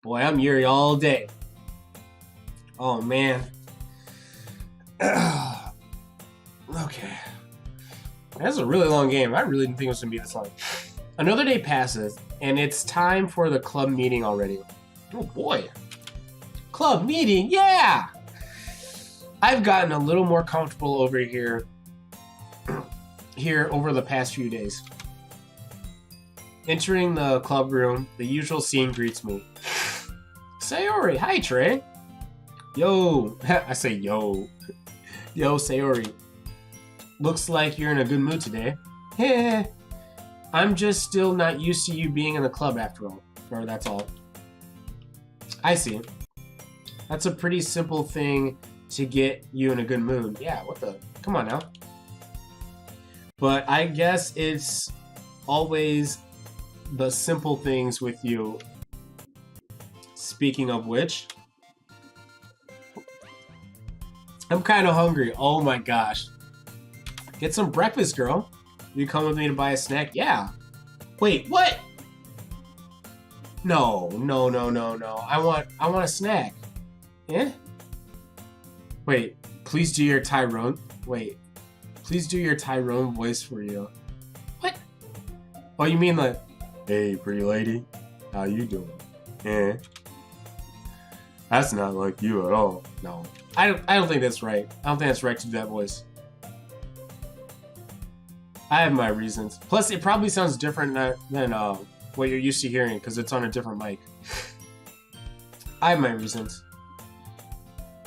Boy, I'm Yuri all day. Oh, man. Okay. That's a really long game. I really didn't think it was going to be this long. Another day passes, and it's time for the club meeting already. Oh, boy. Club meeting, yeah! I've gotten a little more comfortable over here over the past few days. Entering the club room, the usual scene greets me. Sayori, hi Trey. Yo, I say yo. Yo, Sayori. Looks like you're in a good mood today. Heh. I'm just still not used to you being in the club after all. Or that's all. I see. That's a pretty simple thing to get you in a good mood. Yeah, what the? Come on now. But I guess it's always the simple things with you. Speaking of which, I'm kind of hungry. Oh my gosh. Get some breakfast, girl. You come with me to buy a snack? Yeah. Wait, what? No. I want a snack. Eh? Wait, please do your Tyrone. Wait. Please do your Tyrone voice for you. What? Oh, you mean like, hey, pretty lady, how you doing? Eh? That's not like you at all. No, I don't think that's right. I don't think that's right to do that voice. I have my reasons. Plus, it probably sounds different than what you're used to hearing because it's on a different mic. I have my reasons.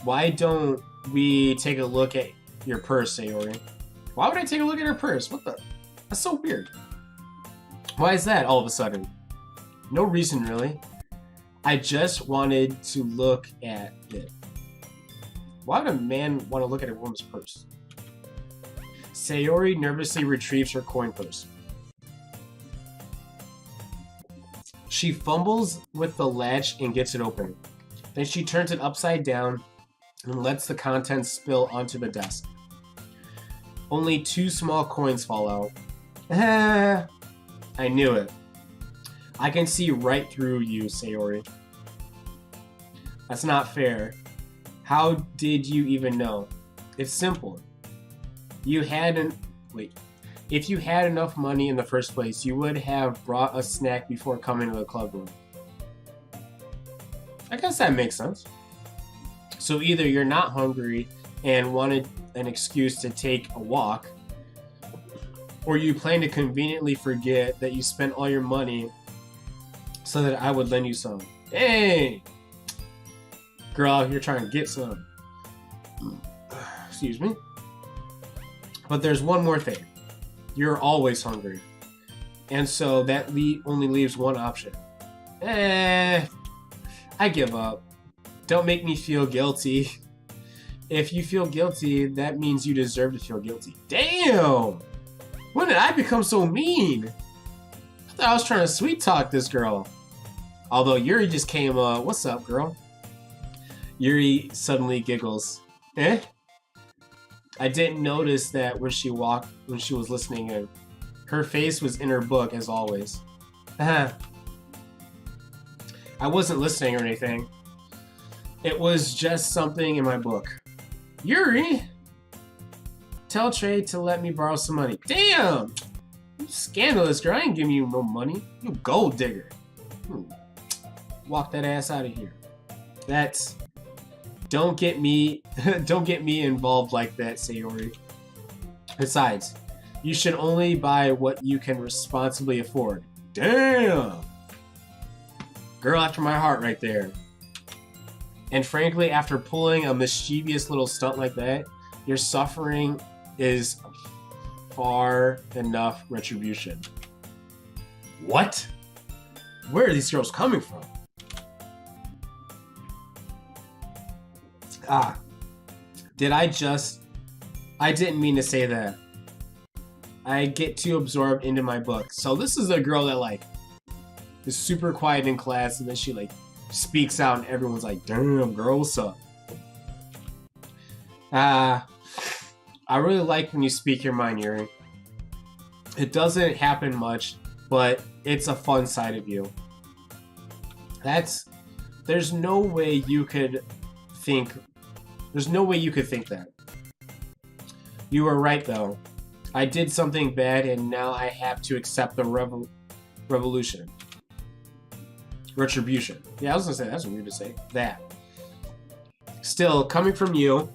Why don't we take a look at your purse, Sayori? Why would I take a look at her purse? What the? That's so weird. Why is that all of a sudden? No reason, really. I just wanted to look at it. Why would a man want to look at a woman's purse? Sayori nervously retrieves her coin purse. She fumbles with the latch and gets it open. Then she turns it upside down and lets the contents spill onto the desk. Only 2 small coins fall out. I knew it. I can see right through you, Sayori. That's not fair. How did you even know? It's simple. If you had enough money in the first place, you would have brought a snack before coming to the club room. I guess that makes sense. So either you're not hungry and wanted an excuse to take a walk, or you plan to conveniently forget that you spent all your money so that I would lend you some. Hey! Girl, you're trying to get some. Excuse me. But there's one more thing. You're always hungry. And so that only leaves one option. I give up. Don't make me feel guilty. If you feel guilty, that means you deserve to feel guilty. Damn! When did I become so mean? I thought I was trying to sweet talk this girl. Although Yuri just came, what's up, girl? Yuri suddenly giggles. Eh? I didn't notice that when she was listening in. Her face was in her book, as always. I wasn't listening or anything. It was just something in my book. Yuri! Tell Trey to let me borrow some money. Damn! You scandalous, girl. I ain't giving you no money. You gold digger. Walk that ass out of here. That's... Don't get me involved like that, Sayori. Besides, you should only buy what you can responsibly afford. Damn! Girl after my heart right there. And frankly, after pulling a mischievous little stunt like that, your suffering is far enough retribution. What? Where are these girls coming from? I didn't mean to say that. I get too absorbed into my book. So this is a girl that like is super quiet in class and then she like speaks out and everyone's like, damn girl, what's up? I really like when you speak your mind, Yuri. It doesn't happen much, but it's a fun side of you. That's There's no way you could think... There's no way you could think that. You were right, though. I did something bad, and now I have to accept the revolution. Retribution. Yeah, I was gonna say, that's weird to say. That. Still, coming from you,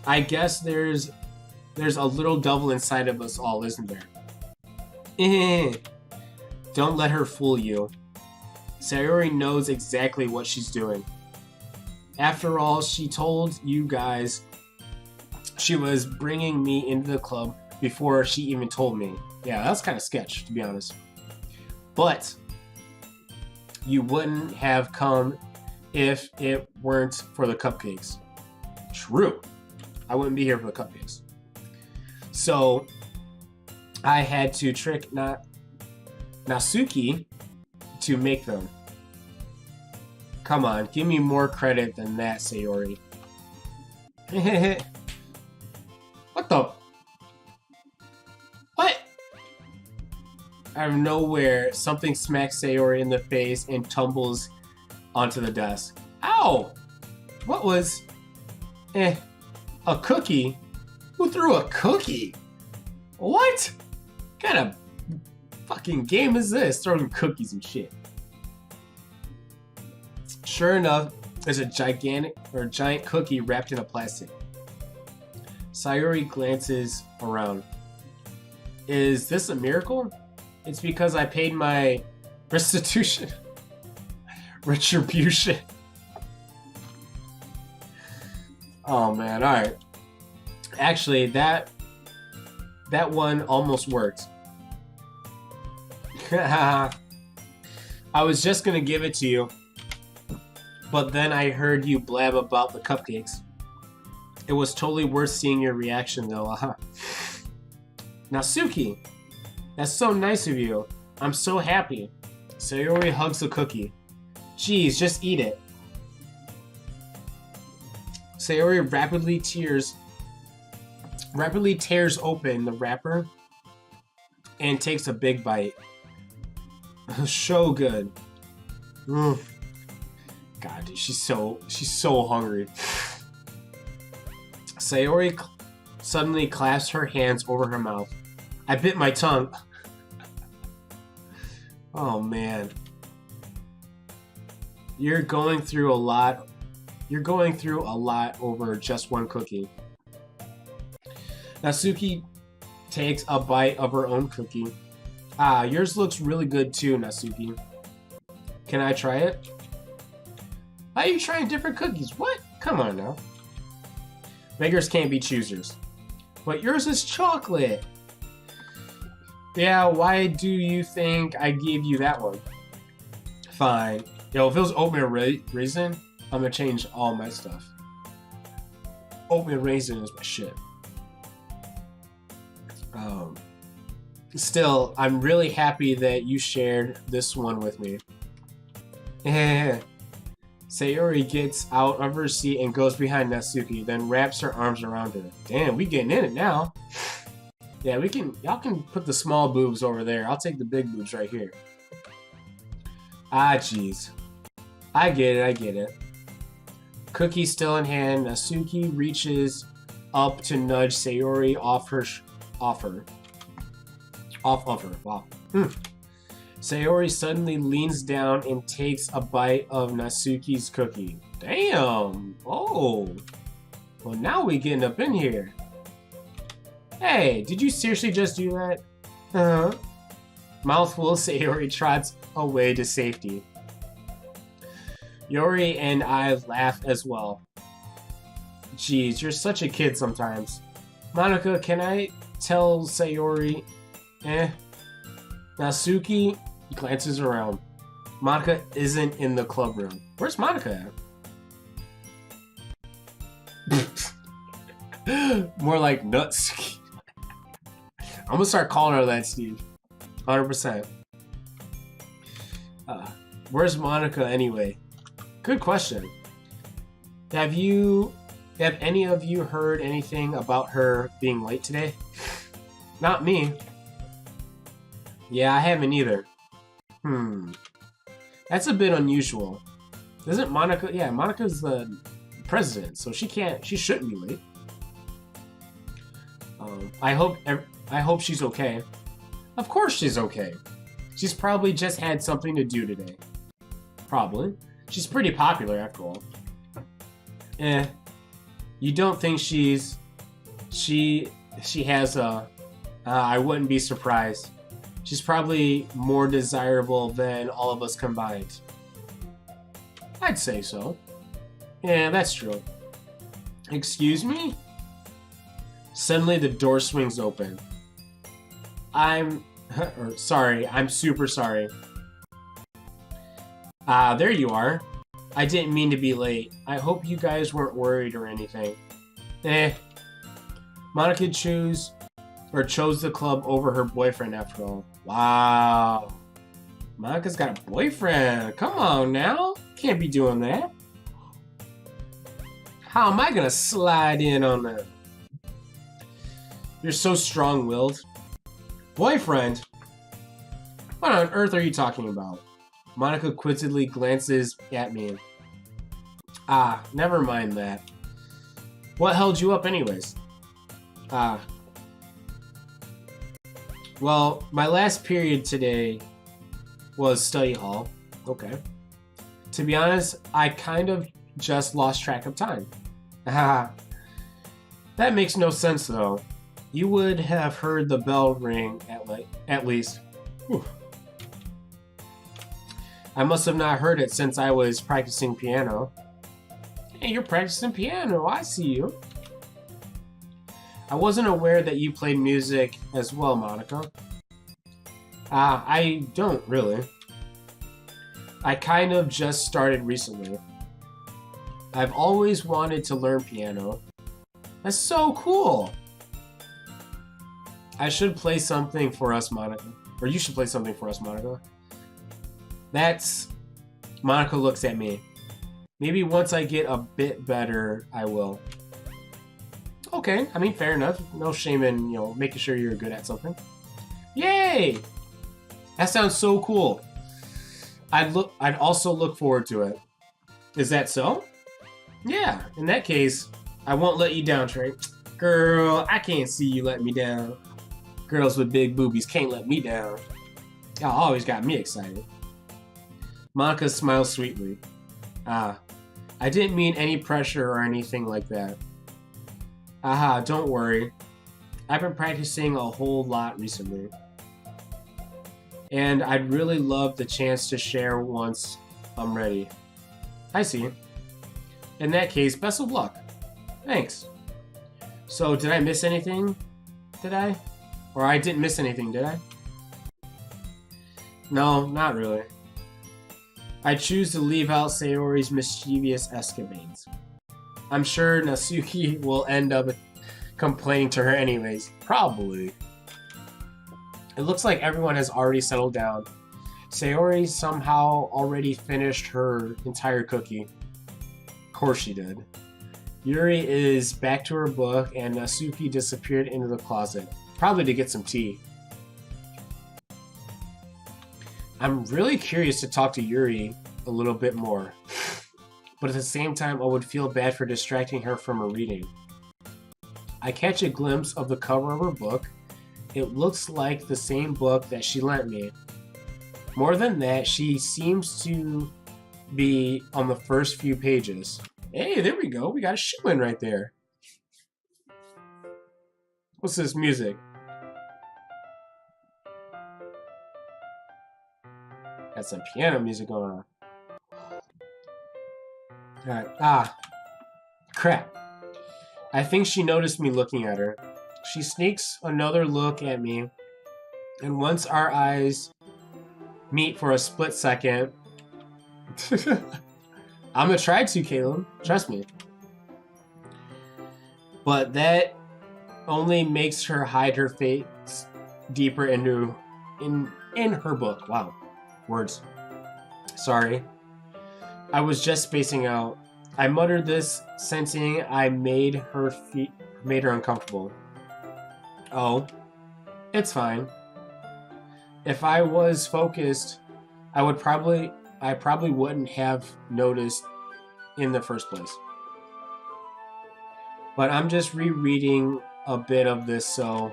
I guess there's a little devil inside of us all, isn't there? Don't let her fool you. Sayori knows exactly what she's doing. After all, she told you guys she was bringing me into the club before she even told me. Yeah, that's kind of sketch, to be honest. But you wouldn't have come if it weren't for the cupcakes. True. I wouldn't be here for the cupcakes. So, I had to trick Natsuki to make them. Come on, give me more credit than that, Sayori. What the? What? Out of nowhere, something smacks Sayori in the face and tumbles onto the desk. Ow! What was... a cookie? Who threw a cookie? What? What kind of fucking game is this? Throwing cookies and shit. Sure enough, there's a giant cookie wrapped in a plastic. Sayori glances around. Is this a miracle? It's because I paid my restitution. Retribution. Oh man, alright. Actually, that one almost worked. I was just gonna give it to you, but then I heard you blab about the cupcakes. It was totally worth seeing your reaction though. Natsuki, that's so nice of you. I'm so happy. Sayori hugs the cookie. Geez, just eat it. Sayori rapidly tears open the wrapper and takes a big bite. So good. God, dude, she's so hungry. Sayori suddenly clasps her hands over her mouth. I bit my tongue. Oh man. You're going through a lot over just one cookie. Natsuki takes a bite of her own cookie. Ah, yours looks really good too, Natsuki. Can I try it? Why are you trying different cookies? What? Come on now. Beggars can't be choosers. But yours is chocolate. Yeah, why do you think I gave you that one? Fine. Yo, if it was oatmeal raisin, I'm gonna change all my stuff. Oatmeal raisin is my shit. Still, I'm really happy that you shared this one with me. Sayori gets out of her seat and goes behind Natsuki, then wraps her arms around her. Damn, we getting in it now. Yeah, y'all can put the small boobs over there. I'll take the big boobs right here. Ah, jeez. I get it. Cookie still in hand, Natsuki reaches up to nudge Sayori off of her. Wow. Sayori suddenly leans down and takes a bite of Natsuki's cookie. Damn! Oh! Well, now we getting up in here. Hey, did you seriously just do that? Uh-huh. Mouthful, Sayori trots away to safety. Yuri and I laugh as well. Jeez, you're such a kid sometimes. Monika, can I tell Sayori? Natsuki glances around. Monika isn't in the club room. Where's Monika at? More like Natsuki. I'm gonna start calling her that, Steve. 100%. Where's Monika anyway? Good question. Have any of you heard anything about her being late today? Not me. Yeah, I haven't either. That's a bit unusual. Isn't Monika? Yeah, Monika's the president, so she shouldn't be late. I hope she's okay. Of course she's okay. She's probably just had something to do today. Probably. She's pretty popular after all. You don't think she has a... I wouldn't be surprised. She's probably more desirable than all of us combined. I'd say so. Yeah, that's true. Excuse me? Suddenly the door swings open. I'm super sorry. There you are. I didn't mean to be late. I hope you guys weren't worried or anything. Monika chose the club over her boyfriend after all. Wow. Monika's got a boyfriend. Come on now. Can't be doing that. How am I gonna slide in on that? You're so strong-willed. Boyfriend? What on earth are you talking about? Monika quizzically glances at me. Never mind that. What held you up anyways? Well, my last period today was study hall. Okay. To be honest, I kind of just lost track of time. That makes no sense though. You would have heard the bell ring at least. Whew. I must have not heard it since I was practicing piano. Hey, you're practicing piano. I see you. I wasn't aware that you played music as well, Monika. I don't really. I kind of just started recently. I've always wanted to learn piano. That's so cool. I should play something for us, Monika. Or you should play something for us, Monika. Monika looks at me. Maybe once I get a bit better, I will. Okay, I mean, fair enough. No shame in, making sure you're good at something. Yay! That sounds so cool. I'd also look forward to it. Is that so? Yeah, in that case, I won't let you down, Trey. Girl, I can't see you letting me down. Girls with big boobies can't let me down. Y'all always got me excited. Monika smiles sweetly. I didn't mean any pressure or anything like that. Don't worry. I've been practicing a whole lot recently. And I'd really love the chance to share once I'm ready. I see. In that case, best of luck. Thanks. So, did I miss anything? Did I? Or I didn't miss anything, did I? No, not really. I choose to leave out Sayori's mischievous escapades. I'm sure Natsuki will end up complaining to her anyways. Probably. It looks like everyone has already settled down. Sayori somehow already finished her entire cookie. Of course she did. Yuri is back to her book and Natsuki disappeared into the closet. Probably to get some tea. I'm really curious to talk to Yuri a little bit more. But at the same time, I would feel bad for distracting her from her reading. I catch a glimpse of the cover of her book. It looks like the same book that she lent me. More than that, she seems to be on the first few pages. Hey, there we go. We got a shoe-in right there. What's this music? Got some piano music going on. Alright, crap. I think she noticed me looking at her. She sneaks another look at me, and once our eyes meet for a split second... I'm gonna try to, Caleb. Trust me. But that only makes her hide her face deeper in her book. Wow. Words. Sorry. I was just spacing out. I muttered this, sensing I made her uncomfortable. Oh, it's fine. If I was focused, I I probably wouldn't have noticed in the first place. But I'm just rereading a bit of this, so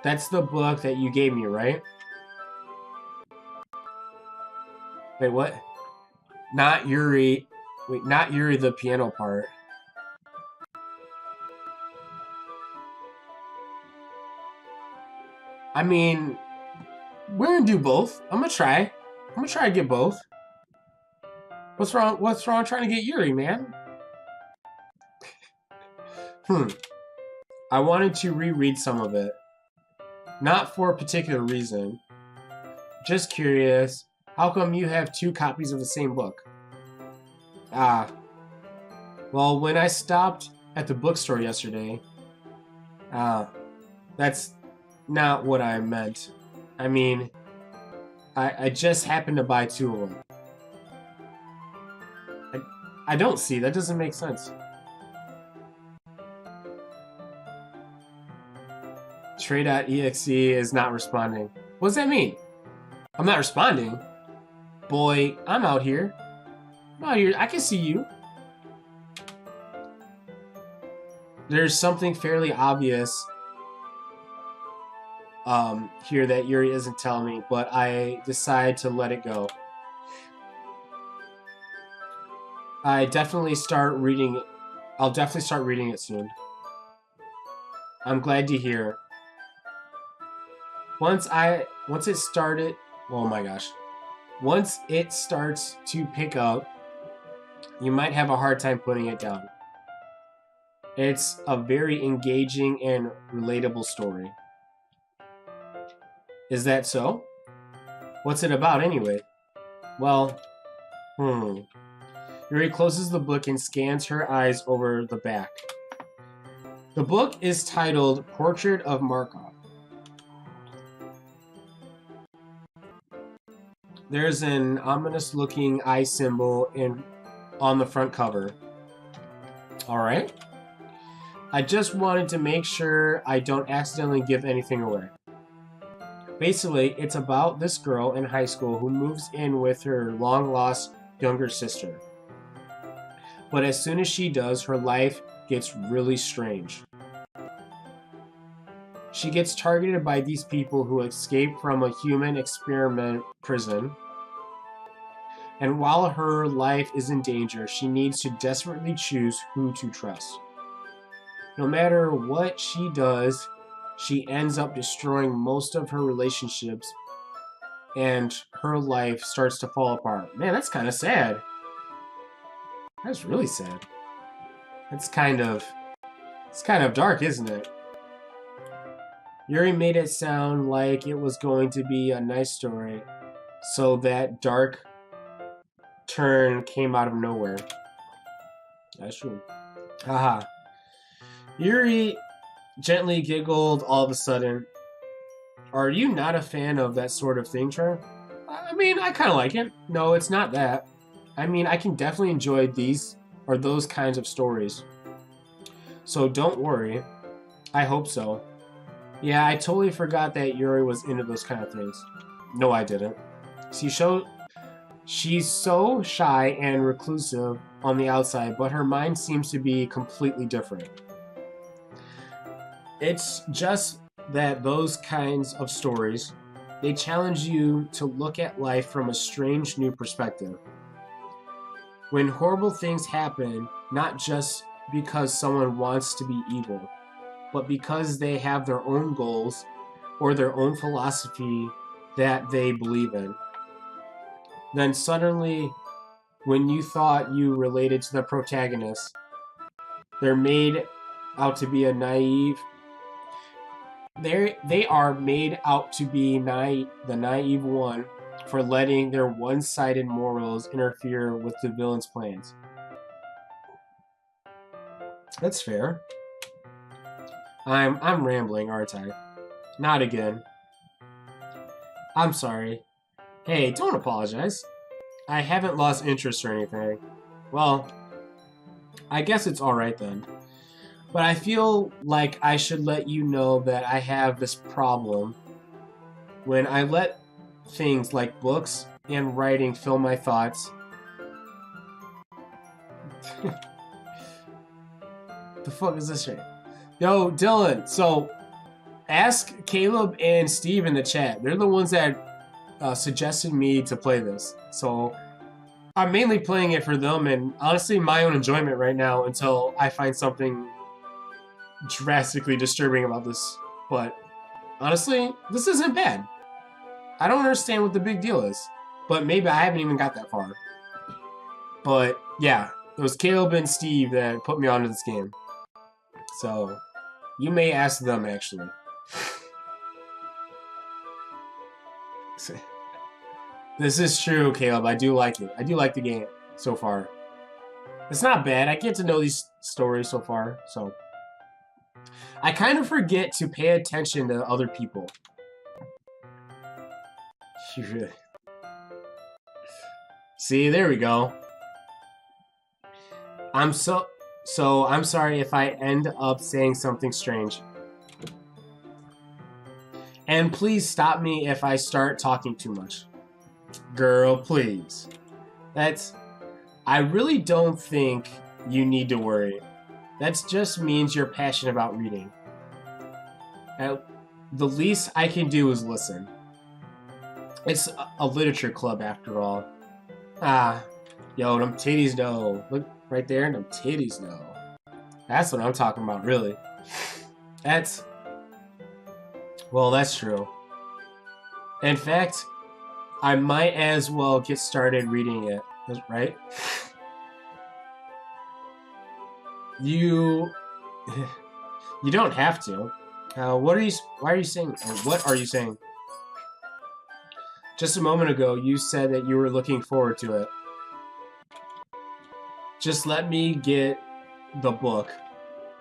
that's the book that you gave me, right? Wait, what? Not Yuri. Wait, not Yuri the piano part. I mean, we're gonna do both. I'm gonna try. I'm gonna try to get both. What's wrong? What's wrong trying to get Yuri, man? I wanted to reread some of it. Not for a particular reason. Just curious. How come you have 2 copies of the same book? Ah. Well, when I stopped at the bookstore yesterday... that's not what I meant. I mean, I just happened to buy 2 of them. I don't see. That doesn't make sense. Trade.exe is not responding. What does that mean? I'm not responding? Boy, I'm out here. I'm out here. I can see you. There's something fairly obvious here that Yuri isn't telling me, but I decide to let it go. I'll definitely start reading it soon. I'm glad to hear. Once it started, oh my gosh. Once it starts to pick up, you might have a hard time putting it down. It's a very engaging and relatable story. Is that so? What's it about anyway? Well, Yuri closes the book and scans her eyes over the back. The book is titled Portrait of Markov. There's an ominous-looking eye symbol on the front cover. Alright. I just wanted to make sure I don't accidentally give anything away. Basically, it's about this girl in high school who moves in with her long-lost younger sister. But as soon as she does, her life gets really strange. She gets targeted by these people who escape from a human experiment prison. And while her life is in danger, she needs to desperately choose who to trust. No matter what she does, she ends up destroying most of her relationships, and her life starts to fall apart. Man, that's kind of sad. That's really sad. It's kind of dark, isn't it? Yuri made it sound like it was going to be a nice story, so that dark turn came out of nowhere. That's true. Haha. Yuri gently giggled all of a sudden. Are you not a fan of that sort of thing, Trey? I mean, I kind of like it. No, it's not that. I mean, I can definitely enjoy these or those kinds of stories. So don't worry. I hope so. Yeah, I totally forgot that Yuri was into those kind of things. No, I didn't. She's so shy and reclusive on the outside, but her mind seems to be completely different. It's just that those kinds of stories, they challenge you to look at life from a strange new perspective. When horrible things happen, not just because someone wants to be evil, but because they have their own goals or their own philosophy that they believe in. Then suddenly, when you thought you related to the protagonist, they're made out to be a naive. They are made out to be the naive one for letting their one-sided morals interfere with the villain's plans. That's fair. I'm rambling, aren't I? Not again. I'm sorry. Hey, don't apologize. I haven't lost interest or anything. Well, I guess it's alright then. But I feel like I should let you know that I have this problem. When I let things like books and writing fill my thoughts. The fuck is this shit? Yo, Dylan, so ask Caleb and Steve in the chat. They're the ones that suggested me to play this. So I'm mainly playing it for them and honestly my own enjoyment right now until I find something drastically disturbing about this. But honestly, this isn't bad. I don't understand what the big deal is. But maybe I haven't even got that far. But yeah, it was Caleb and Steve that put me onto this game. So you may ask them actually. This is true, Caleb. I do like it. I do like the game so far. It's not bad. I get to know these stories so far, so I kind of forget to pay attention to other people. See, there we go. I'm sorry if I end up saying something strange. And please stop me if I start talking too much. Girl, please. I really don't think you need to worry. That just means you're passionate about reading. The least I can do is listen. It's a literature club after all. Ah, yo, them titties though. Look right there, them titties though. That's what I'm talking about, really. Well, that's true. In fact, I might as well get started reading it, right? You don't have to. Why are you saying? Or what are you saying? Just a moment ago, you said that you were looking forward to it. Just let me get the book.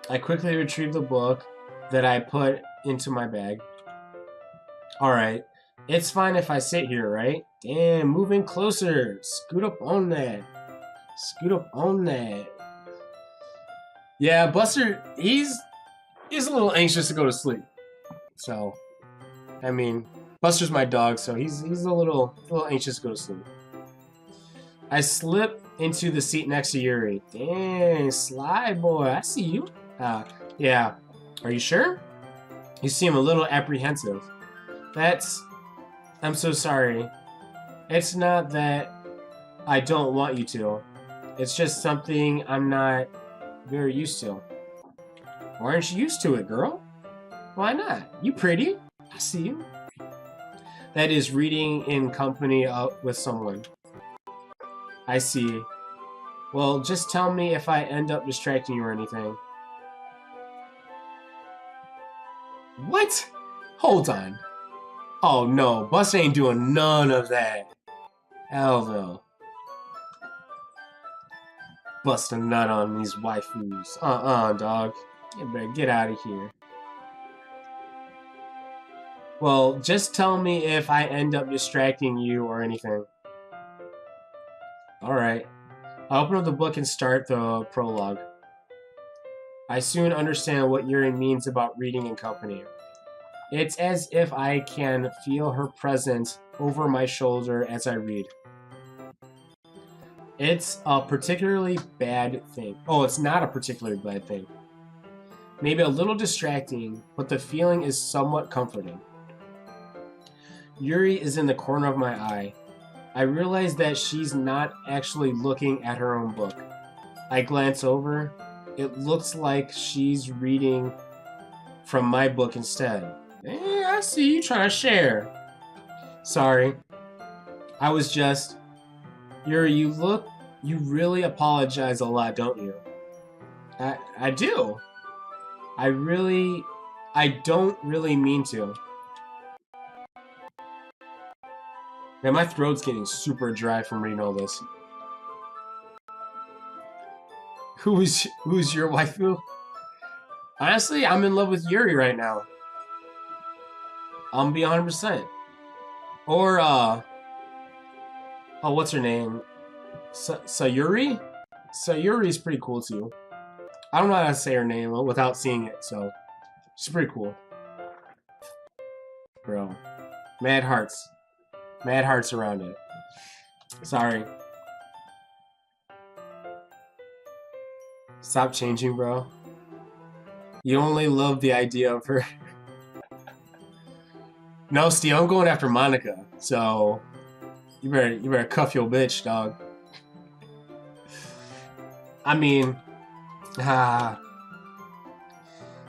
I quickly retrieved the book that I put into my bag. Alright. It's fine if I sit here, right? Damn, moving closer. Scoot up on that. Scoot up on that. Yeah, Buster, he's a little anxious to go to sleep. So, I mean, Buster's my dog, so he's a little anxious to go to sleep. I slip into the seat next to Yuri. Dang, sly boy, I see you. Yeah. Are you sure? You seem a little apprehensive. I'm so sorry. It's not that I don't want you to. It's just something I'm not very used to. Why aren't you used to it, girl? Why not? You pretty. I see you. That is reading in company with someone. I see. Well, just tell me if I end up distracting you or anything. What? Hold on. Oh no, Bus ain't doing none of that. Hell no. Bust a nut on these waifus. Dog. You better get out of here. Well, just tell me if I end up distracting you or anything. Alright. I'll open up the book and start the prologue. I soon understand what Yuri means about reading in company. It's as if I can feel her presence over my shoulder as I read. It's a particularly bad thing. Oh, it's not a particularly bad thing. Maybe a little distracting, but the feeling is somewhat comforting. Yuri is in the corner of my eye. I realize that she's not actually looking at her own book. I glance over. It looks like she's reading from my book instead. I see you trying to share. Sorry. I was just... Yuri, you really apologize a lot, don't you? I do. I don't really mean to. Man, my throat's getting super dry from reading all this. Who's your waifu? Honestly, I'm in love with Yuri right now. I'm be 100%. Or, oh, what's her name? Sayori? Sayori's pretty cool too. I don't know how to say her name without seeing it, so she's pretty cool. Bro. Mad hearts. Mad hearts around it. Sorry. Stop changing, bro. You only love the idea of her. No, Steve, I'm going after Monika. So you better cuff your bitch, dog. I mean,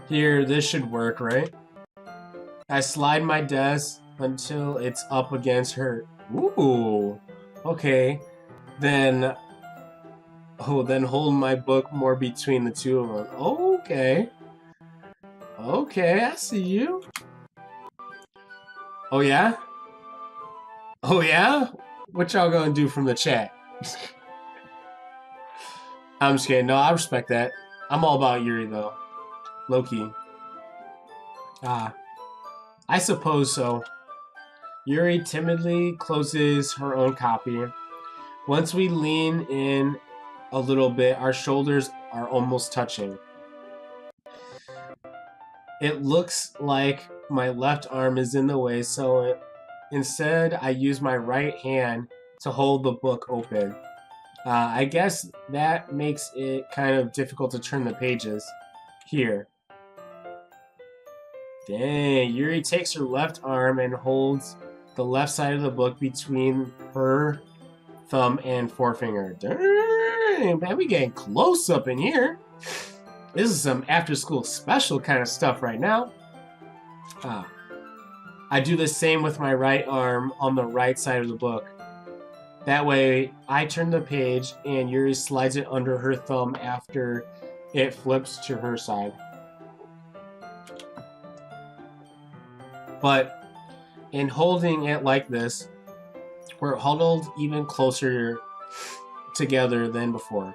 here, this should work, right? I slide my desk until it's up against her. Ooh, okay. Then hold my book more between the two of them. Okay. Okay, I see you. Oh yeah? Oh yeah? What y'all gonna do from the chat? I'm just kidding. No, I respect that. I'm all about Yuri though. Low-key. I suppose so. Yuri timidly closes her own copy. Once we lean in a little bit, our shoulders are almost touching. It looks like my left arm is in the way, so instead I use my right hand to hold the book open. I guess that makes it kind of difficult to turn the pages. Here. Dang, Yuri takes her left arm and holds the left side of the book between her thumb and forefinger. Dang, man, we getting close up in here. This is some after-school special kind of stuff right now. I do the same with my right arm on the right side of the book. That way, I turn the page and Yuri slides it under her thumb after it flips to her side. But in holding it like this, we're huddled even closer together than before.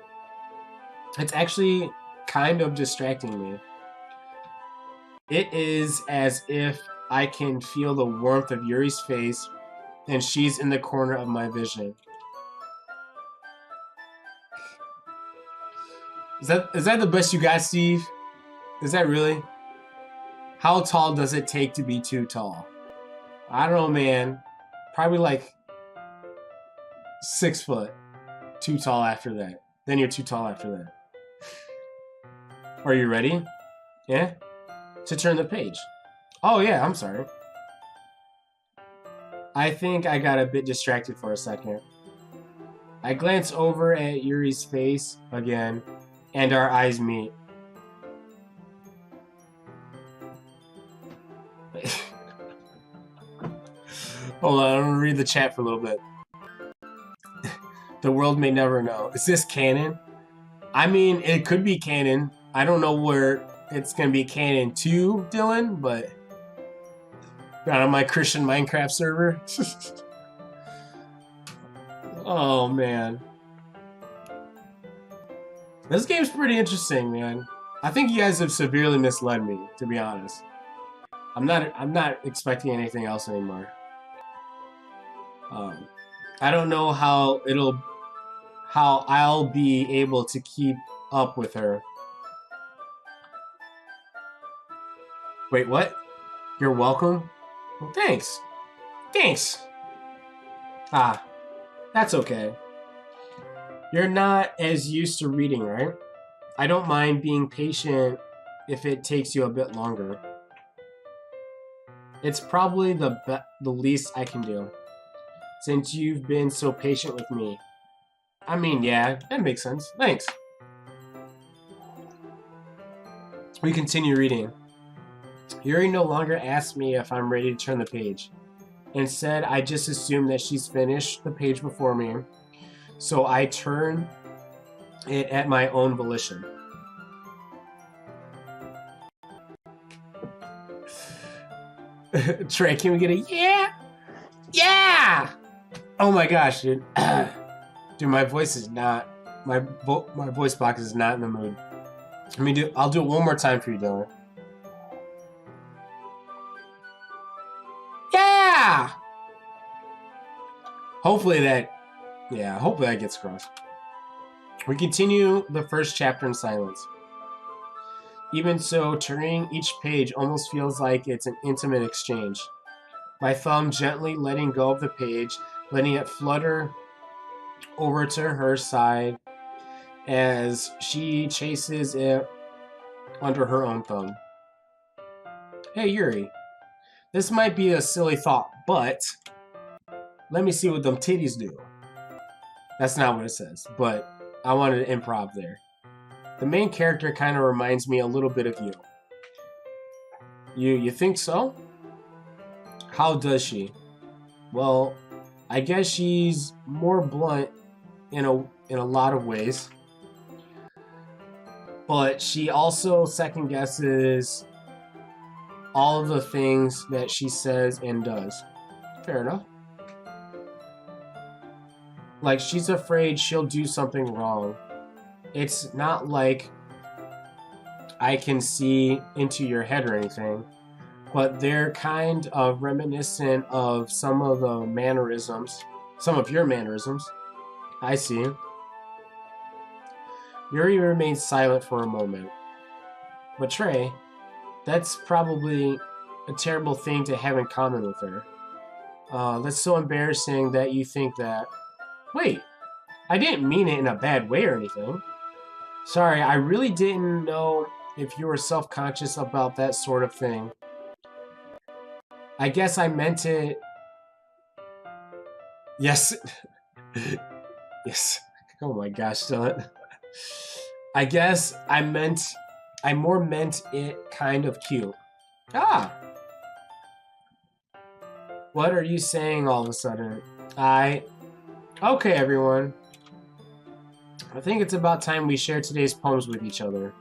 It's actually kind of distracting me. It is as if I can feel the warmth of Yuri's face and she's in the corner of my vision. Is that the best you got, Steve? Is that really? How tall does it take to be too tall? I don't know, man. Probably like 6 foot. Too tall after that. Then you're too tall after that. Are you ready? Yeah? To turn the page. Oh yeah, I'm sorry. I think I got a bit distracted for a second. I glance over at Yuri's face again, and our eyes meet. Hold on, I'm gonna read the chat for a little bit. The world may never know. Is this canon? I mean, it could be canon. I don't know where it's gonna be canon to, Dylan, but not on my Christian Minecraft server. Oh man, this game's pretty interesting, man. I think you guys have severely misled me, to be honest. I'm not expecting anything else anymore. I don't know how I'll be able to keep up with her. Wait, what? You're welcome? Well, thanks. Thanks. That's okay. You're not as used to reading, right? I don't mind being patient if it takes you a bit longer. It's probably the least I can do, since you've been so patient with me. I mean, yeah, that makes sense. Thanks. We continue reading. Yuri no longer asks me if I'm ready to turn the page. Instead, I just assume that she's finished the page before me, so I turn it at my own volition. Trey, can we get a yeah? Yeah! Oh my gosh, dude. Dude, my voice is not... My voice box is not in the mood. I'll do it one more time for you, Dylan. Yeah! Hopefully that gets across. We continue the first chapter in silence. Even so, turning each page almost feels like it's an intimate exchange. My thumb gently letting go of the page letting it flutter over to her side as she chases it under her own thumb. Hey Yuri, this might be a silly thought, but let me see what them titties do. That's not what it says, but I wanted to improv there. The main character kind of reminds me a little bit of you. You think so? How does she? Well, I guess she's more blunt in a lot of ways. But she also second guesses all of the things that she says and does. Fair enough. Like, she's afraid she'll do something wrong. It's not like I can see into your head or anything, but they're kind of reminiscent of some of the mannerisms, some of your mannerisms. I see. Yuri remains silent for a moment. But Trey, that's probably a terrible thing to have in common with her. That's so embarrassing that you think that. Wait, I didn't mean it in a bad way or anything. Sorry, I really didn't know if you were self-conscious about that sort of thing. I guess I meant it... Yes. Yes. Oh my gosh, Dylan. I guess I more meant it kind of cute. Ah! What are you saying all of a sudden? Okay, everyone. I think it's about time we share today's poems with each other.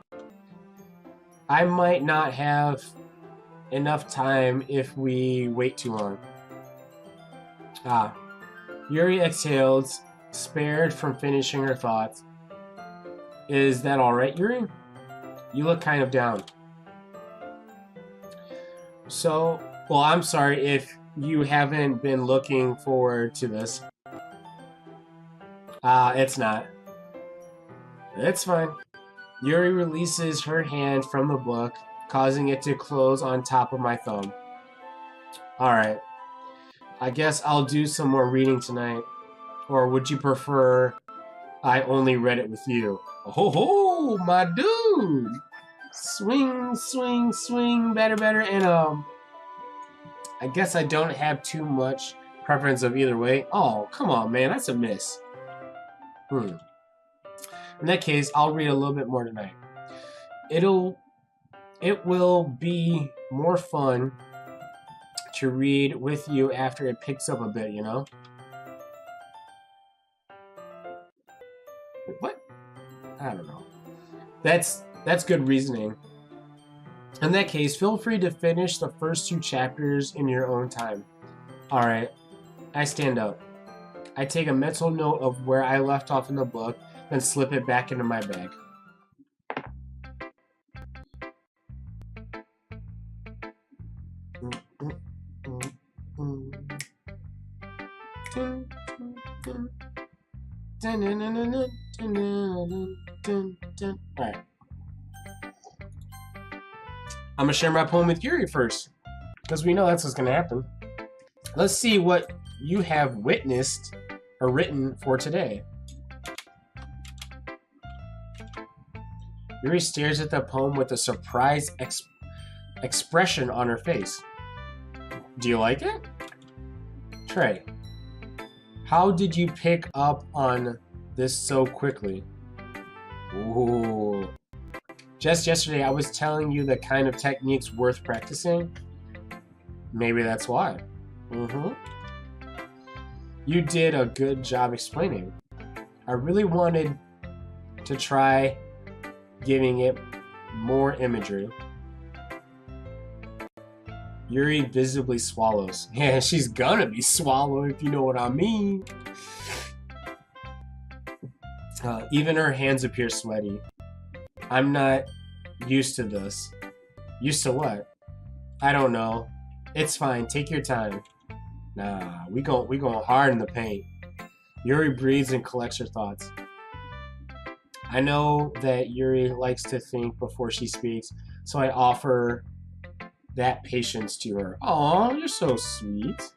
I might not have enough time if we wait too long. Yuri exhaled, spared from finishing her thoughts. Is that alright, Yuri? You look kind of down. So, well, I'm sorry if you haven't been looking forward to this. It's not. It's fine. Yuri releases her hand from the book, causing it to close on top of my thumb. Alright. I guess I'll do some more reading tonight. Or would you prefer I only read it with you? Oh ho, my dude! Swing, swing, swing, better, better, and I guess I don't have too much preference of either way. Oh, come on, man, that's a miss. In that case, I'll read a little bit more tonight. It will be more fun to read with you after it picks up a bit, you know? What? I don't know. That's good reasoning. In that case, feel free to finish the first 2 chapters in your own time. Alright, I stand up. I take a mental note of where I left off in the book, then slip it back into my bag. Alright. I'm gonna share my poem with Yuri first, because we know that's what's gonna happen. Let's see what you have witnessed or written for today. Yuri stares at the poem with a surprised expression on her face. Do you like it? Trey, how did you pick up on this so quickly? Ooh. Just yesterday I was telling you the kind of techniques worth practicing. Maybe that's why. You did a good job explaining. I really wanted to try giving it more imagery. Yuri visibly swallows. Yeah, she's gonna be swallowed if you know what I mean. Even her hands appear sweaty. I'm not used to this. Used to what? I don't know. It's fine. Take your time. Nah, we going hard in the paint. Yuri breathes and collects her thoughts. I know that Yuri likes to think before she speaks, so I offer that patience to her. Aw, you're so sweet.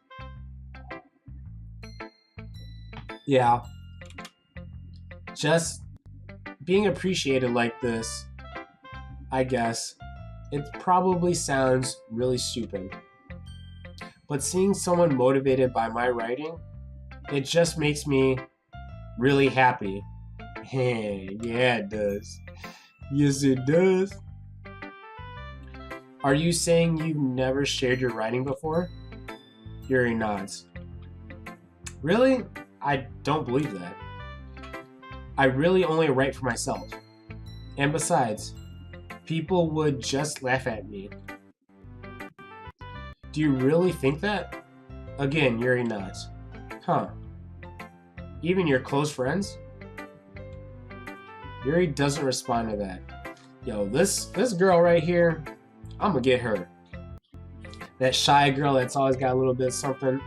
Yeah, just being appreciated like this, I guess, it probably sounds really stupid. But seeing someone motivated by my writing, it just makes me really happy. Yeah, it does. Yes, it does. Are you saying you've never shared your writing before? Yuri nods. Really? I don't believe that. I really only write for myself. And besides, people would just laugh at me. Do you really think that? Again, Yuri nods. Huh. Even your close friends? Yuri doesn't respond to that. Yo, this girl right here, I'm gonna get her. That shy girl that's always got a little bit of something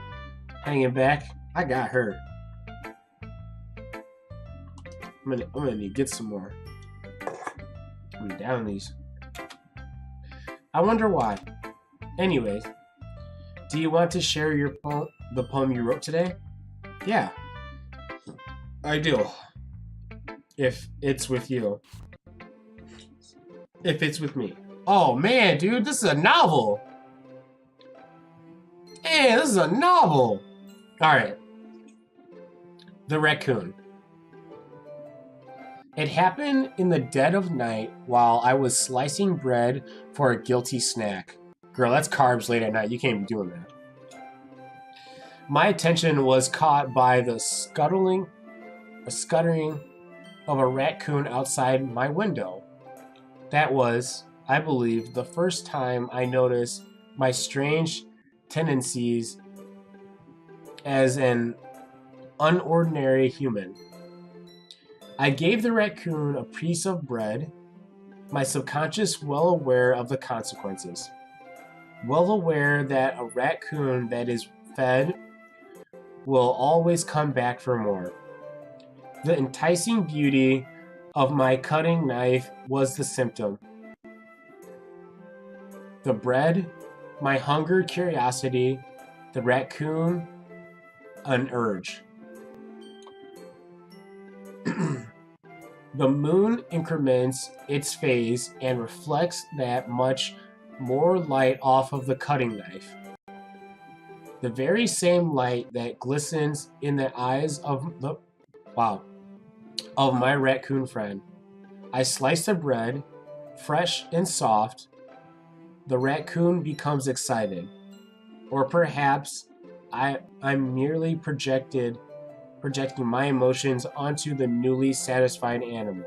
hanging back, I got her. I'm gonna need to get some more. I'm down these. I wonder why. Anyways, do you want to share your the poem you wrote today? Yeah, I do. If it's with you. If it's with me. Oh man, dude, this is a novel. Hey, this is a novel. Alright. The Raccoon. It happened in the dead of night while I was slicing bread for a guilty snack. Girl, that's carbs late at night. You can't be doing that. My attention was caught by the scuttering of a raccoon outside my window. That was, I believe, the first time I noticed my strange tendencies as an unordinary human. I gave the raccoon a piece of bread, my subconscious well aware of the consequences. Well aware that a raccoon that is fed will always come back for more. The enticing beauty of my cutting knife was the symptom. The bread, my hunger, curiosity, the raccoon, an urge. The moon increments its phase and reflects that much more light off of the cutting knife. The very same light that glistens in the eyes of my raccoon friend. I slice the bread, fresh and soft. The raccoon becomes excited. Or perhaps I'm merely projecting my emotions onto the newly satisfied animal.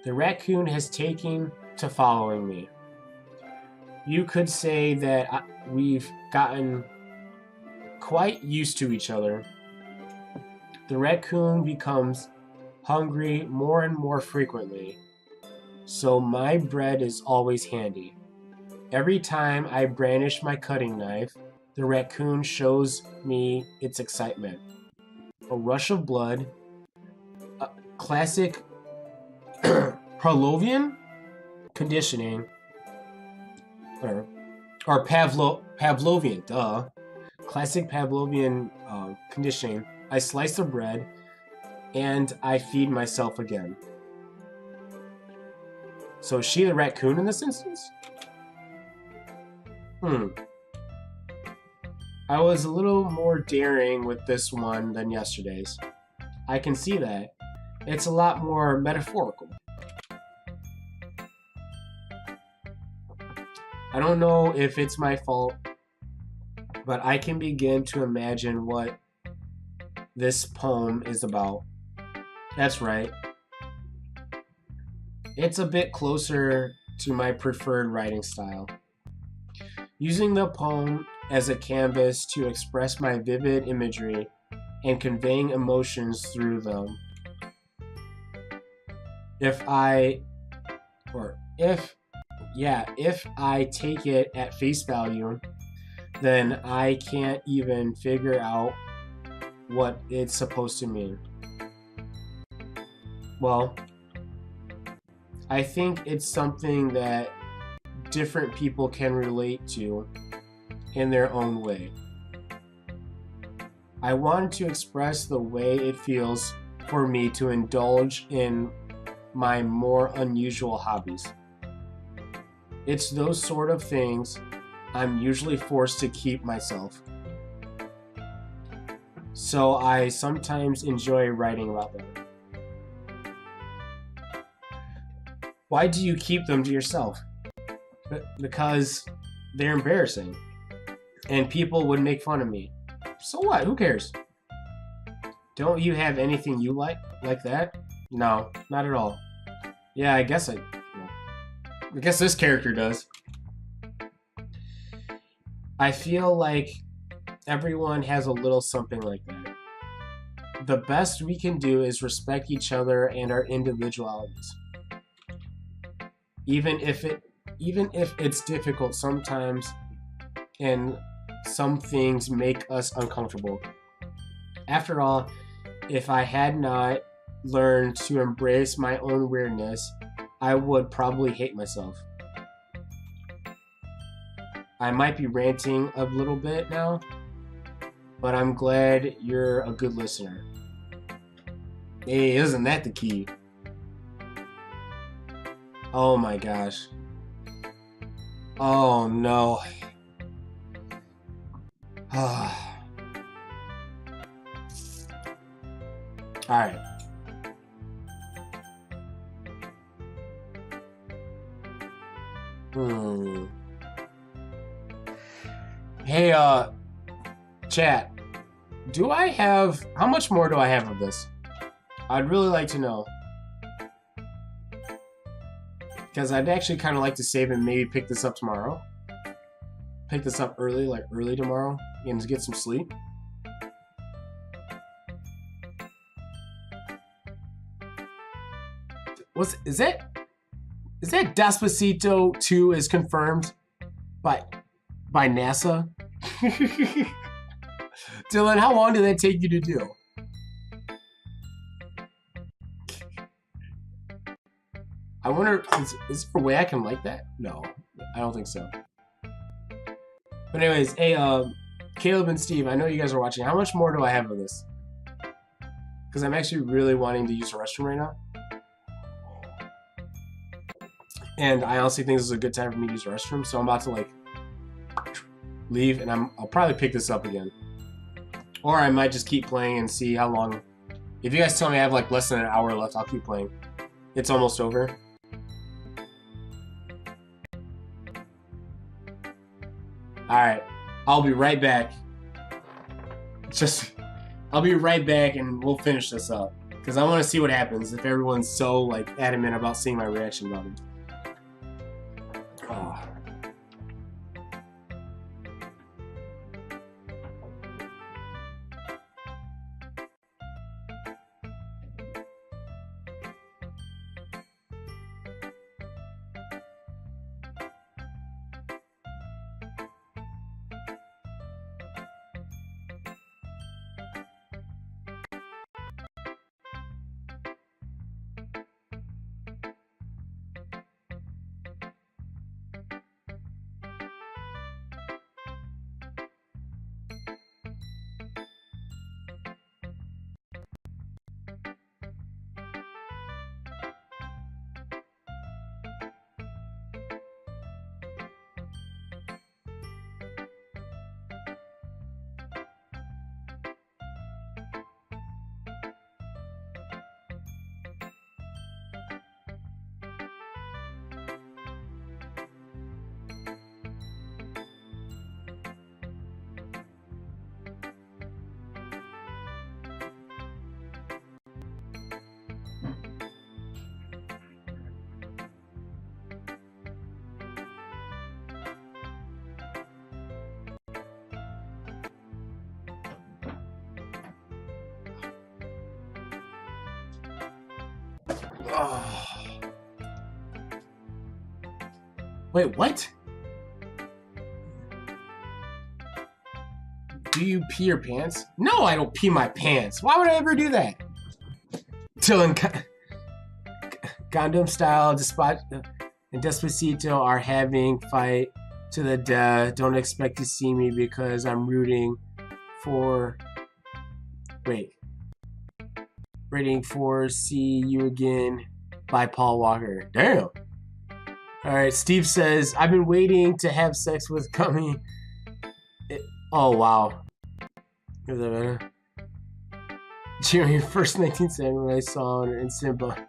The raccoon has taken to following me. You could say that we've gotten quite used to each other. The raccoon becomes hungry more and more frequently, so my bread is always handy. Every time I brandish my cutting knife, the raccoon shows me its excitement. A rush of blood, a classic Pavlovian conditioning, or Pavlovian, duh. Classic Pavlovian conditioning. I slice the bread, and I feed myself again. So is she the raccoon in this instance? I was a little more daring with this one than yesterday's. I can see that. It's a lot more metaphorical. I don't know if it's my fault, but I can begin to imagine what this poem is about. That's right. It's a bit closer to my preferred writing style. Using the poem as a canvas to express my vivid imagery and conveying emotions through them. If I take it at face value, then I can't even figure out what it's supposed to mean. Well, I think it's something that different people can relate to in their own way. I wanted to express the way it feels for me to indulge in my more unusual hobbies. It's those sort of things I'm usually forced to keep myself. So I sometimes enjoy writing about them. Why do you keep them to yourself? Because they're embarrassing. And people would make fun of me. So what? Who cares? Don't you have anything you like that? No, not at all. Yeah, I guess this character does. I feel like everyone has a little something like that. The best we can do is respect each other and our individualities. Even if it's difficult sometimes and some things make us uncomfortable. After all, if I had not learned to embrace my own weirdness, I would probably hate myself. I might be ranting a little bit now, but I'm glad you're a good listener. Hey, isn't that the key? Oh my gosh. Oh no. Alright. Hey, chat. How much more do I have of this? I'd really like to know. Because I'd actually kind of like to save and maybe pick this up tomorrow. Pick this up early, like early tomorrow, and get some sleep. Is that Despacito 2 is confirmed by NASA? Dylan, how long did that take you to do? I wonder, is there a way I can like that? No, I don't think so. But anyways, hey, Caleb and Steve, I know you guys are watching. How much more do I have of this? Because I'm actually really wanting to use the restroom right now. And I honestly think this is a good time for me to use the restroom, so I'm about to, like, leave, and I'll probably pick this up again. Or I might just keep playing and see how long. If you guys tell me I have, like, less than an hour left, I'll keep playing. It's almost over. Alright, I'll be right back. I'll be right back and we'll finish this up. Because I want to see what happens if everyone's so, like, adamant about seeing my reaction about it. Oh. Oh. Wait, what? Do you pee your pants? No, I don't pee my pants. Why would I ever do that? Till Gundam style, and Despacito are having fight to the death. Don't expect to see me because I'm rooting for Wait. Rating for See You Again by Paul Walker. Damn. Alright, Steve says, I've been waiting to have sex with Gummy. Oh, wow. Is that better? Jimmy, first 1970 when I saw an instant but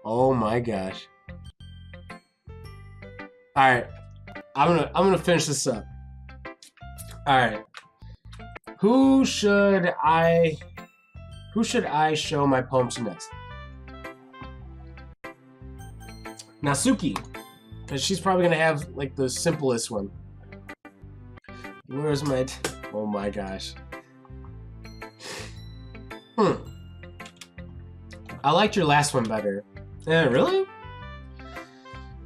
oh my gosh. Alright. I'm gonna finish this up. Alright. Who should I show my poem to next? Natsuki. Because she's probably gonna have like the simplest one. Where's my oh my gosh. I liked your last one better. Really?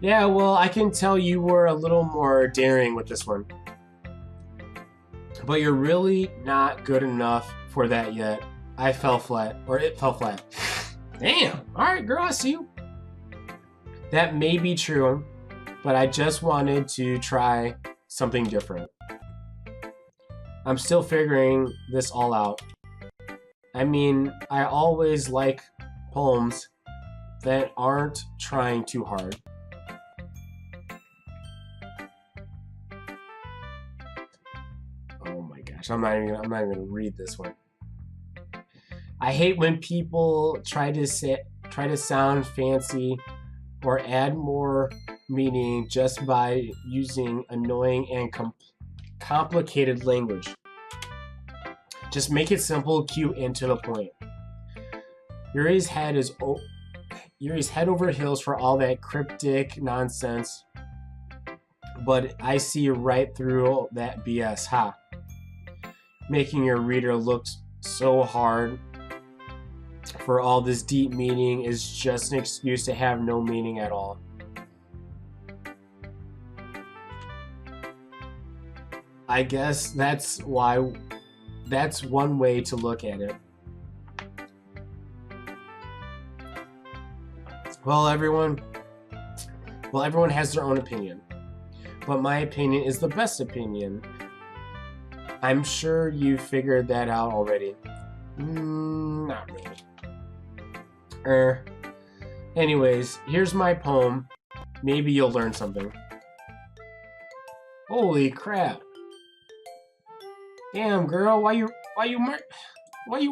Yeah, well, I can tell you were a little more daring with this one. But you're really not good enough for that yet. I fell flat. Or it fell flat. Damn. Alright, girl, I see you. That may be true, but I just wanted to try something different. I'm still figuring this all out. I mean, I always like poems that aren't trying too hard. Oh my gosh, I'm not even gonna read this one. I hate when people try to sound fancy or add more meaning just by using annoying and complicated language. Just make it simple, cute, and to the point. Yuri's head over heels for all that cryptic nonsense, but I see right through that BS, ha. Making your reader look so hard for all this deep meaning is just an excuse to have no meaning at all. I guess that's one way to look at it. Well, everyone has their own opinion, but my opinion is the best opinion. I'm sure you figured that out already. Not really. Anyways, here's my poem. Maybe you'll learn something. Holy crap. Damn, girl, why you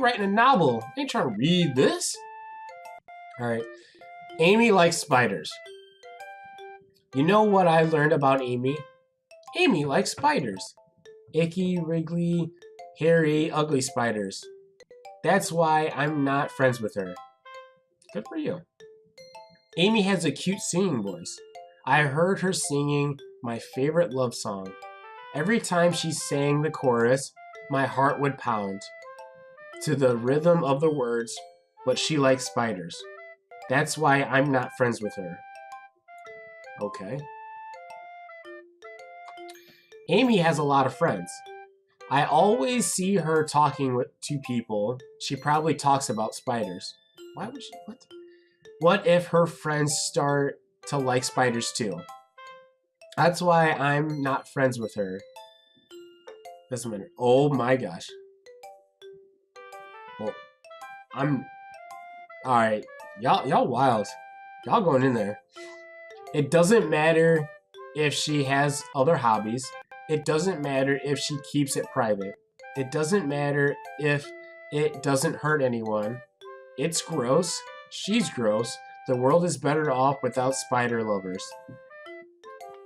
writing a novel? I ain't trying to read this. Alright. Amy likes spiders. You know what I learned about Amy? Amy likes spiders. Icky, wriggly, hairy, ugly spiders. That's why I'm not friends with her. Good for you. Amy has a cute singing voice. I heard her singing my favorite love song. Every time she sang the chorus, my heart would pound to the rhythm of the words, but she likes spiders. That's why I'm not friends with her. Okay. Amy has a lot of friends. I always see her talking to people. She probably talks about spiders. Why would she? What if her friends start to like spiders too? That's why I'm not friends with her. Doesn't matter. Oh my gosh. Well, alright. Y'all wild. Y'all going in there. It doesn't matter if she has other hobbies. It doesn't matter if she keeps it private. It doesn't matter if it doesn't hurt anyone. It's gross. She's gross. The world is better off without spider lovers.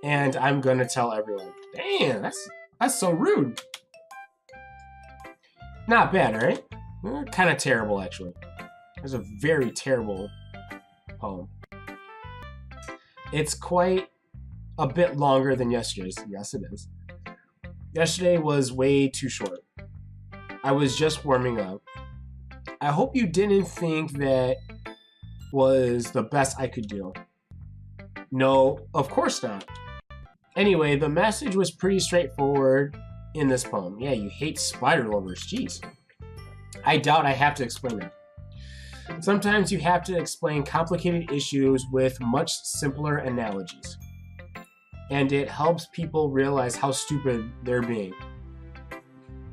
And I'm gonna tell everyone. Damn, that's so rude. Not bad, right? Kind of terrible, actually. It's a very terrible poem. It's quite a bit longer than yesterday's. Yes, it is. Yesterday was way too short. I was just warming up. I hope you didn't think that was the best I could do. No, of course not. Anyway, the message was pretty straightforward in this poem. Yeah, you hate spider lovers. Jeez. I doubt I have to explain that. Sometimes you have to explain complicated issues with much simpler analogies. And it helps people realize how stupid they're being.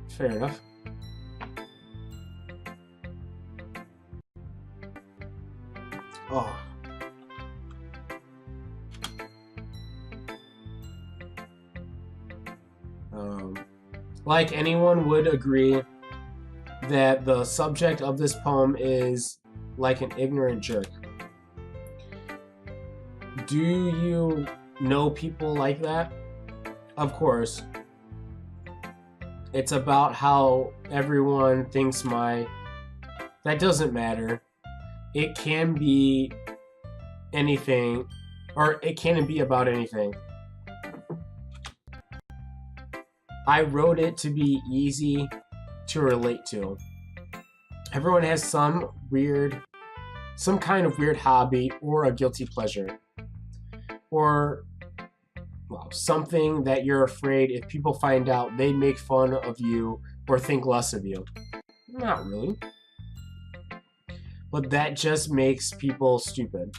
Fair enough. Oh. Like anyone would agree that the subject of this poem is like an ignorant jerk. Do you know people like that? Of course. It's about how everyone thinks that doesn't matter. It can be anything, or it can be about anything. I wrote it to be easy to relate to. Everyone has some kind of weird hobby or a guilty pleasure. Or, well, something that you're afraid if people find out they make fun of you or think less of you. Not really. But that just makes people stupid.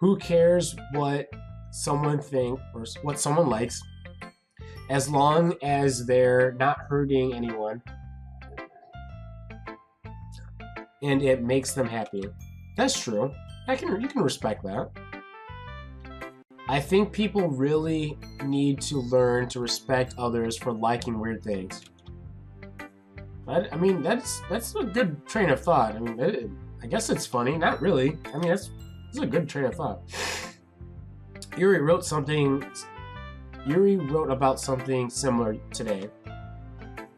Who cares what someone thinks or what someone likes, as long as they're not hurting anyone and it makes them happy. That's true. You can respect that. I think people really need to learn to respect others for liking weird things. I mean, that's a good train of thought. I mean, I guess it's funny. Not really. I mean, that's a good train of thought. Yuri wrote about something similar today.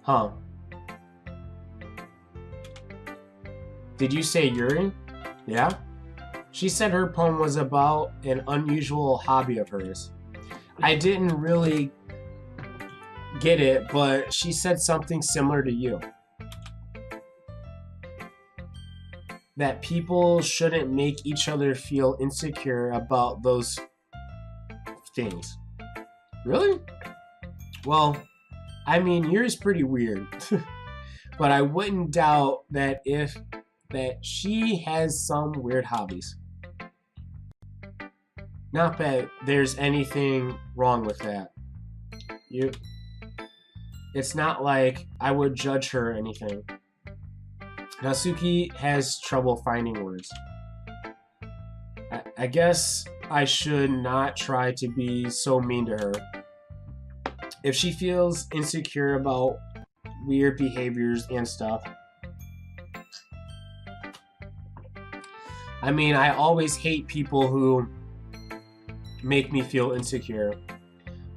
Huh. Did you say Yuri? Yeah? She said her poem was about an unusual hobby of hers. I didn't really get it, but she said something similar to you. That people shouldn't make each other feel insecure about those things. Really? Well, I mean, yours pretty weird. But I wouldn't doubt that she has some weird hobbies. Not that there's anything wrong with that. It's not like I would judge her or anything. Natsuki has trouble finding words. I guess I should not try to be so mean to her. If she feels insecure about weird behaviors and stuff. I mean, I always hate people who make me feel insecure.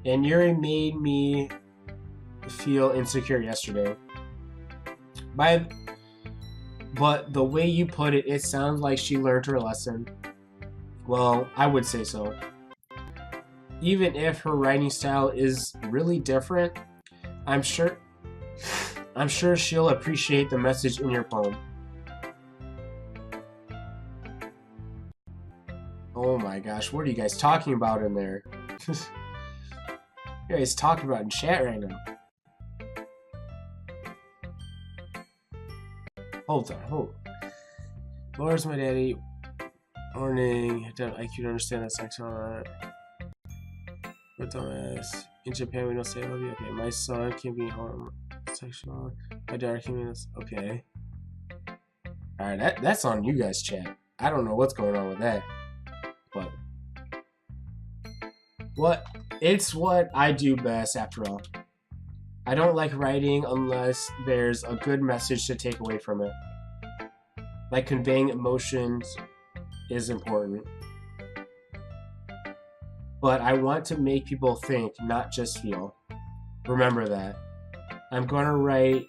And Yuri made me feel insecure yesterday. But the way you put it, it sounds like she learned her lesson. Well, I would say so. Even if her writing style is really different, I'm sure she'll appreciate the message in your poem. Oh my gosh, what are you guys talking about in there? You guys talking about in chat right now. Hold on. Laura's my daddy. Morning. I can understand that section on that. But dumbass. In Japan, we don't say I love you. Okay, my son can be homosexual. My daughter can be this. Okay. Alright, that's on you guys' chat. I don't know what's going on with that. But it's what I do best after all. I don't like writing unless there's a good message to take away from it. Like conveying emotions is important. But I want to make people think, not just feel. Remember that. I'm gonna write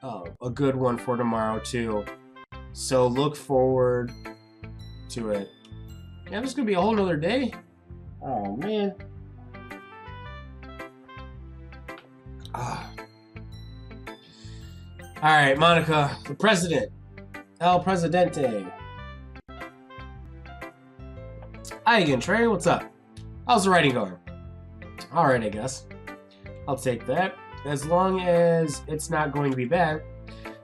a good one for tomorrow too. So look forward to it. Yeah, this is gonna be a whole nother day. Oh man. Alright, Monika, the president. El Presidente. Hi again, Trey. What's up? How's the writing going? Alright, I guess. I'll take that. As long as it's not going to be bad.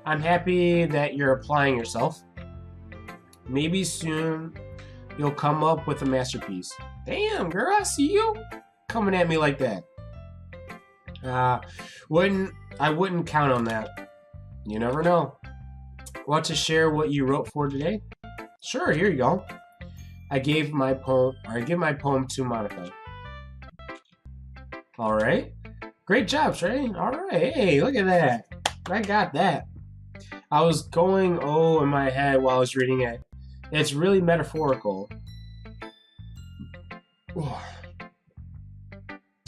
I'm happy that you're applying yourself. Maybe soon you'll come up with a masterpiece. Damn, girl, I see you coming at me like that. I wouldn't count on that. You never know. Want to share what you wrote for today? Sure, here you go. I give my poem to Monika. All right. Great job, Trey. All right. Hey, look at that. I got that. I was going in my head while I was reading it. It's really metaphorical.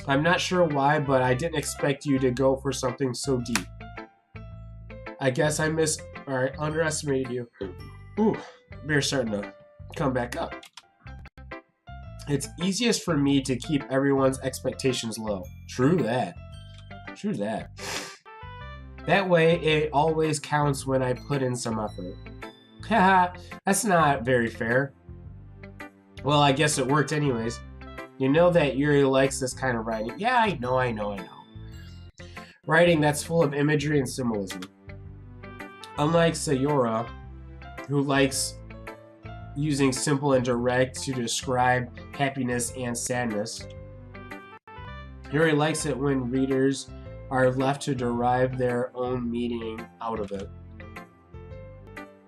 I'm not sure why, but I didn't expect you to go for something so deep. I guess I underestimated you. Ooh, beer's starting to come back up. It's easiest for me to keep everyone's expectations low. True that. True that. That way, it always counts when I put in some effort. Haha, that's not very fair. Well, I guess it worked anyways. You know that Yuri likes this kind of writing. Yeah, I know. Writing that's full of imagery and symbolism. Unlike Sayori, who likes using simple and direct to describe happiness and sadness, Yuri likes it when readers are left to derive their own meaning out of it.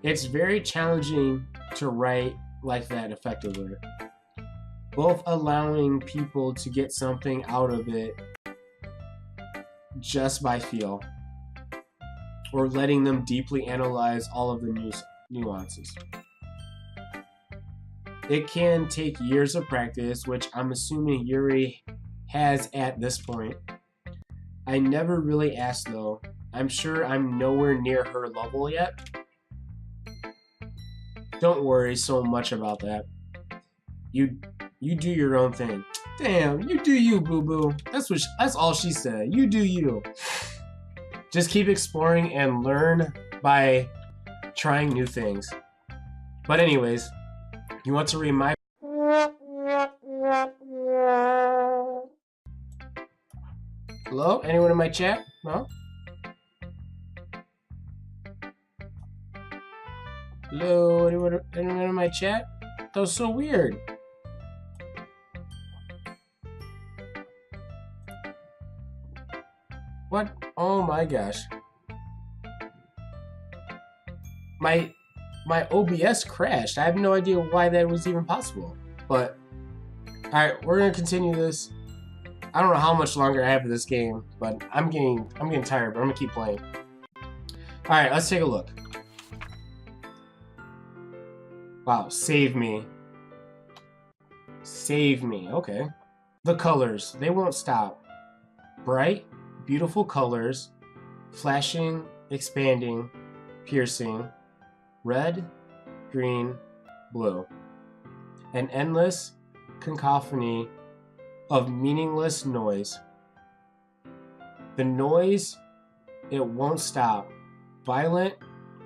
It's very challenging to write like that effectively. Both allowing people to get something out of it just by feel, or letting them deeply analyze all of the nuances. It can take years of practice, which I'm assuming Yuri has at this point. I never really asked though. I'm sure I'm nowhere near her level yet. Don't worry so much about that. You do your own thing. Damn, you do you, boo-boo. That's all she said. You do you. Just keep exploring and learn by trying new things. But anyways, you want to read my... Hello? Anyone in my chat? No? Hello? Anyone in my chat? That was so weird. What? Oh my gosh. My OBS crashed. I have no idea why that was even possible. But alright, we're gonna continue this. I don't know how much longer I have of this game, but I'm getting tired, but I'm gonna keep playing. Alright, let's take a look. Wow, save me. Save me, okay. The colors, they won't stop. Bright, beautiful colors, flashing, expanding, piercing, red, green, blue. An endless cacophony of meaningless noise. The noise, it won't stop. Violent,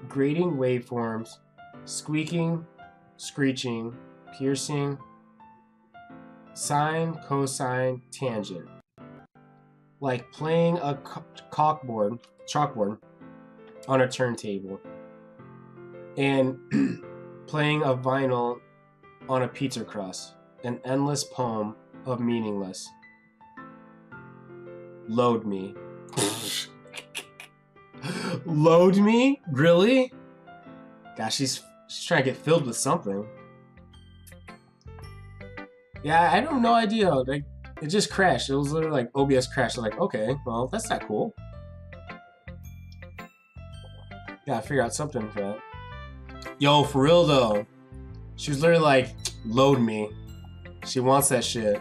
grating waveforms, squeaking, screeching, piercing, sine, cosine, tangent. Like playing a chalkboard on a turntable, and playing a vinyl on a pizza crust. An endless poem of meaningless. Load me. Load me? Really? Gosh, she's trying to get filled with something. Yeah, I have no idea. Like, it just crashed. It was literally like OBS crashed. I was like, okay, well, that's not cool. Gotta figure out something for that. Yo, for real though. She was literally like, load me. She wants that shit.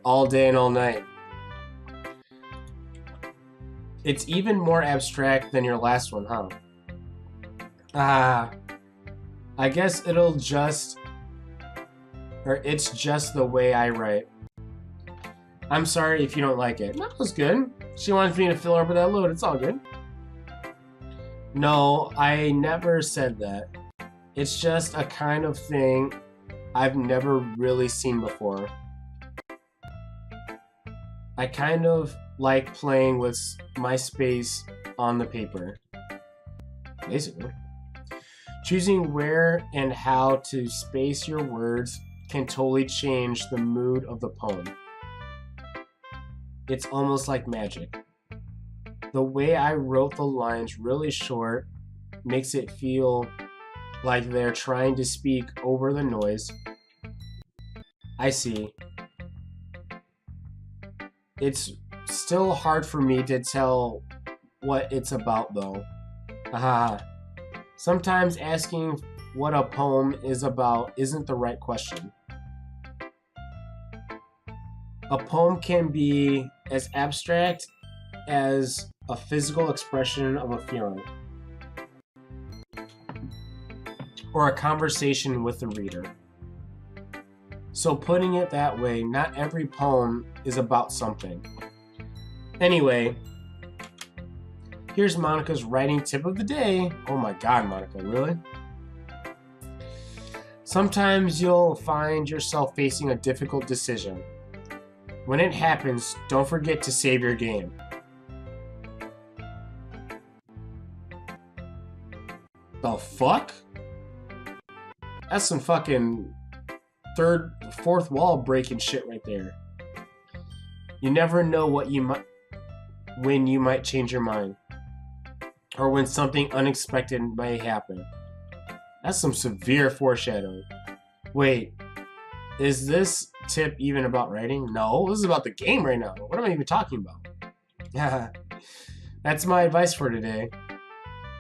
All day and all night. It's even more abstract than your last one, huh? I guess it's just the way I write. I'm sorry if you don't like it. That was good. She wanted me to fill her up with that load. It's all good. No, I never said that. It's just a kind of thing I've never really seen before. I kind of like playing with my space on the paper. Basically. Choosing where and how to space your words can totally change the mood of the poem. It's almost like magic. The way I wrote the lines really short makes it feel like they're trying to speak over the noise. I see. It's still hard for me to tell what it's about, though. Haha. Sometimes asking what a poem is about isn't the right question. A poem can be as abstract as a physical expression of a feeling, or a conversation with the reader. So putting it that way, not every poem is about something. Anyway, here's Monica's writing tip of the day. Oh my god, Monica, really? Sometimes you'll find yourself facing a difficult decision. When it happens, don't forget to save your game. The fuck? That's some fucking fourth wall breaking shit right there. You never know when you might change your mind, or when something unexpected may happen. That's some severe foreshadowing. Wait, is this tip even about writing? No, this is about the game right now. What am I even talking about? That's my advice for today.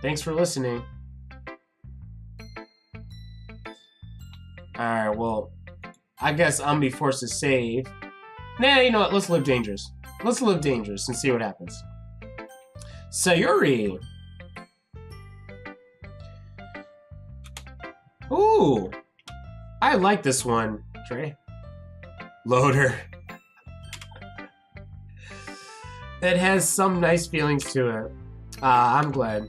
Thanks for listening. Alright, well, I guess I'm be forced to save. Nah, you know what? Let's live dangerous. Let's live dangerous and see what happens. Sayori! Ooh! I like this one, Trey. Loader. It has some nice feelings to it. I'm glad.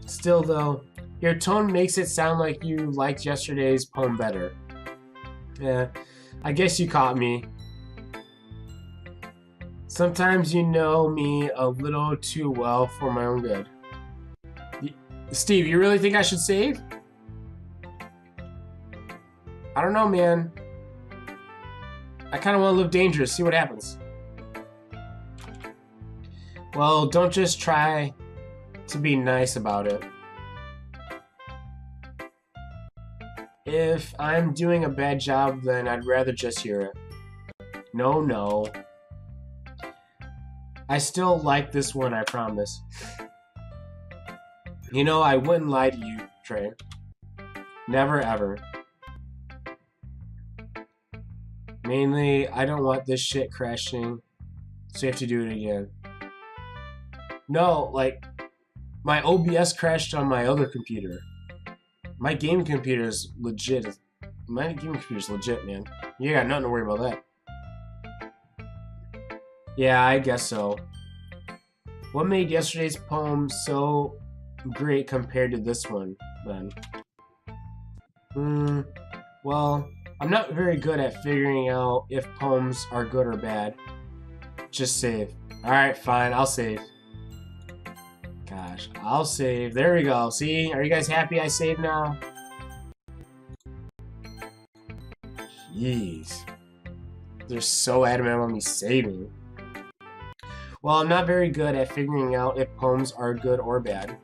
Still, though, your tone makes it sound like you liked yesterday's poem better. Yeah, I guess you caught me. Sometimes you know me a little too well for my own good. Steve, you really think I should save? I don't know, man. I kind of want to live dangerous, see what happens. Well, don't just try to be nice about it. If I'm doing a bad job, then I'd rather just hear it. No. I still like this one, I promise. You know, I wouldn't lie to you, Trey. Never, ever. Mainly, I don't want this shit crashing, so you have to do it again. No, like, my OBS crashed on my other computer. My game computer is legit. My game computer's legit, man. You got nothing to worry about that. Yeah, I guess so. What made yesterday's poem so great compared to this one, then? Well, I'm not very good at figuring out if poems are good or bad. Just save. Alright, fine, I'll save. Gosh, I'll save. There we go. See? Are you guys happy I saved now? Jeez. They're so adamant about me saving. Well, I'm not very good at figuring out if poems are good or bad.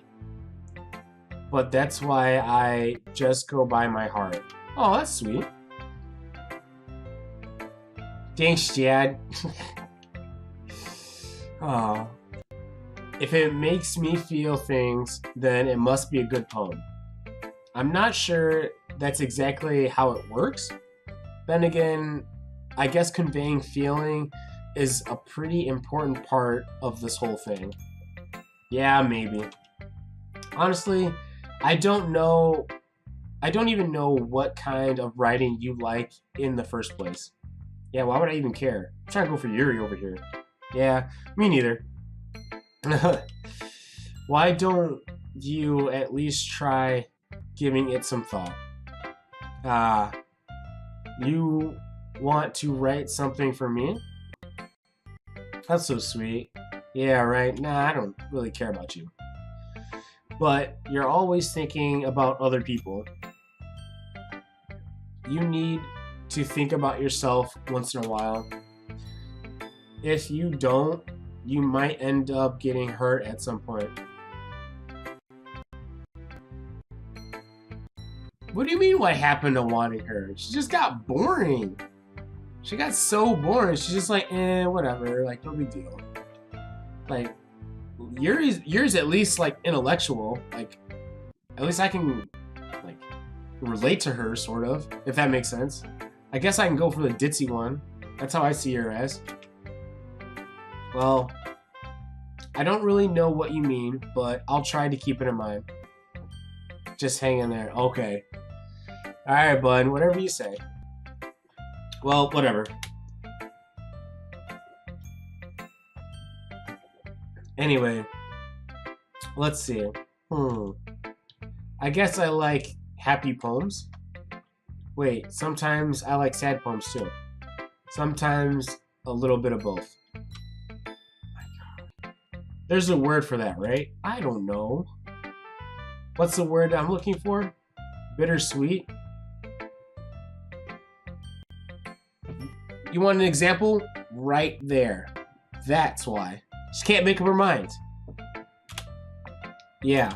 But that's why I just go by my heart. Oh, that's sweet. Thanks, Dad. Oh. If it makes me feel things, then it must be a good poem. I'm not sure that's exactly how it works. Then again, I guess conveying feeling is a pretty important part of this whole thing. Yeah, maybe. Honestly, I don't even know what kind of writing you like in the first place. Yeah, why would I even care? I'm trying to go for Yuri over here. Yeah, me neither. Why don't you at least try giving it some thought? You want to write something for me? That's so sweet. Yeah, right. Nah, I don't really care about you. But you're always thinking about other people. You need to think about yourself once in a while. If you don't, you might end up getting hurt at some point. What do you mean what happened to wanting her? She just got boring. She got so boring. She's just like, whatever. Like, no big deal. Like, Yuri's at least, like, intellectual. Like, at least I can, like, relate to her, sort of. If that makes sense. I guess I can go for the ditzy one. That's how I see her as. Well, I don't really know what you mean, but I'll try to keep it in mind. Just hang in there. Okay. Alright, bud. Whatever you say. Well, whatever. Anyway. Let's see. I guess I like happy poems. Wait, sometimes I like sad poems too. Sometimes a little bit of both. There's a word for that, right? I don't know. What's the word I'm looking for? Bittersweet? You want an example? Right there. That's why. She can't make up her mind. Yeah.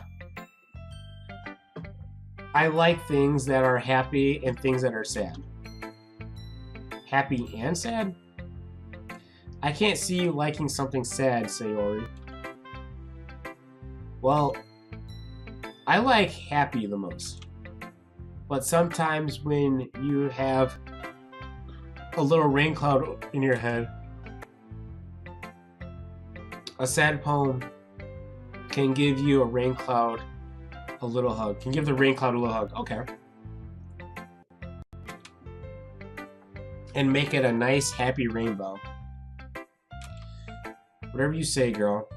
I like things that are happy and things that are sad. Happy and sad? I can't see you liking something sad, Sayori. Well, I like happy the most. But sometimes when you have a little rain cloud in your head, a sad poem can give you a rain cloud a little hug. Can give the rain cloud a little hug. Okay. And make it a nice, happy rainbow. Whatever you say, girl.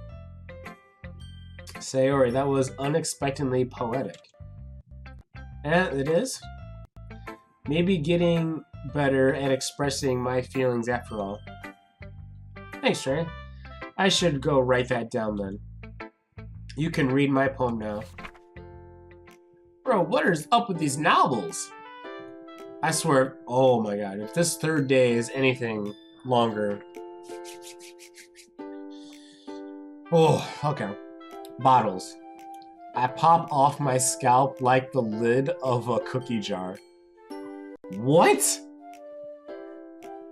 Sayori, that was unexpectedly poetic. It is. Maybe getting better at expressing my feelings after all. Thanks, Trey. I should go write that down then. You can read my poem now. Bro, what is up with these novels? I swear, oh my god, if this third day is anything longer. Oh, okay. Bottles. I pop off my scalp like the lid of a cookie jar. What?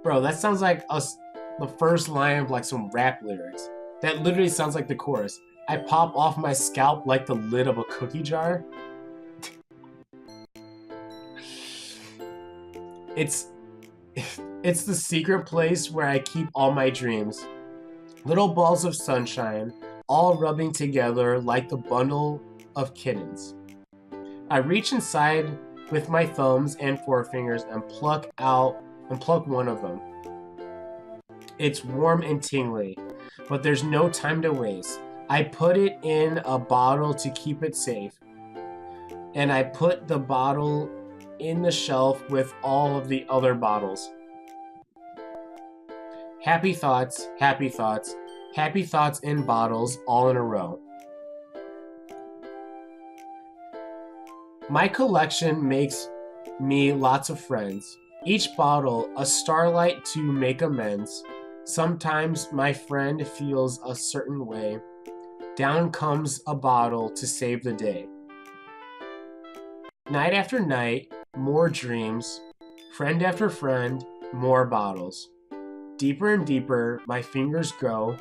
Bro, that sounds like the first line of like some rap lyrics. That literally sounds like the chorus. I pop off my scalp like the lid of a cookie jar. It's the secret place where I keep all my dreams. Little balls of sunshine, all rubbing together like the bundle of kittens. I reach inside with my thumbs and forefingers and pluck one of them. It's warm and tingly, but there's no time to waste. I put it in a bottle to keep it safe, and I put the bottle in the shelf with all of the other bottles. Happy thoughts, happy thoughts, happy thoughts in bottles all in a row. My collection makes me lots of friends. Each bottle a starlight to make amends. Sometimes my friend feels a certain way. Down comes a bottle to save the day. Night after night, more dreams. Friend after friend, more bottles. Deeper and deeper, my fingers go,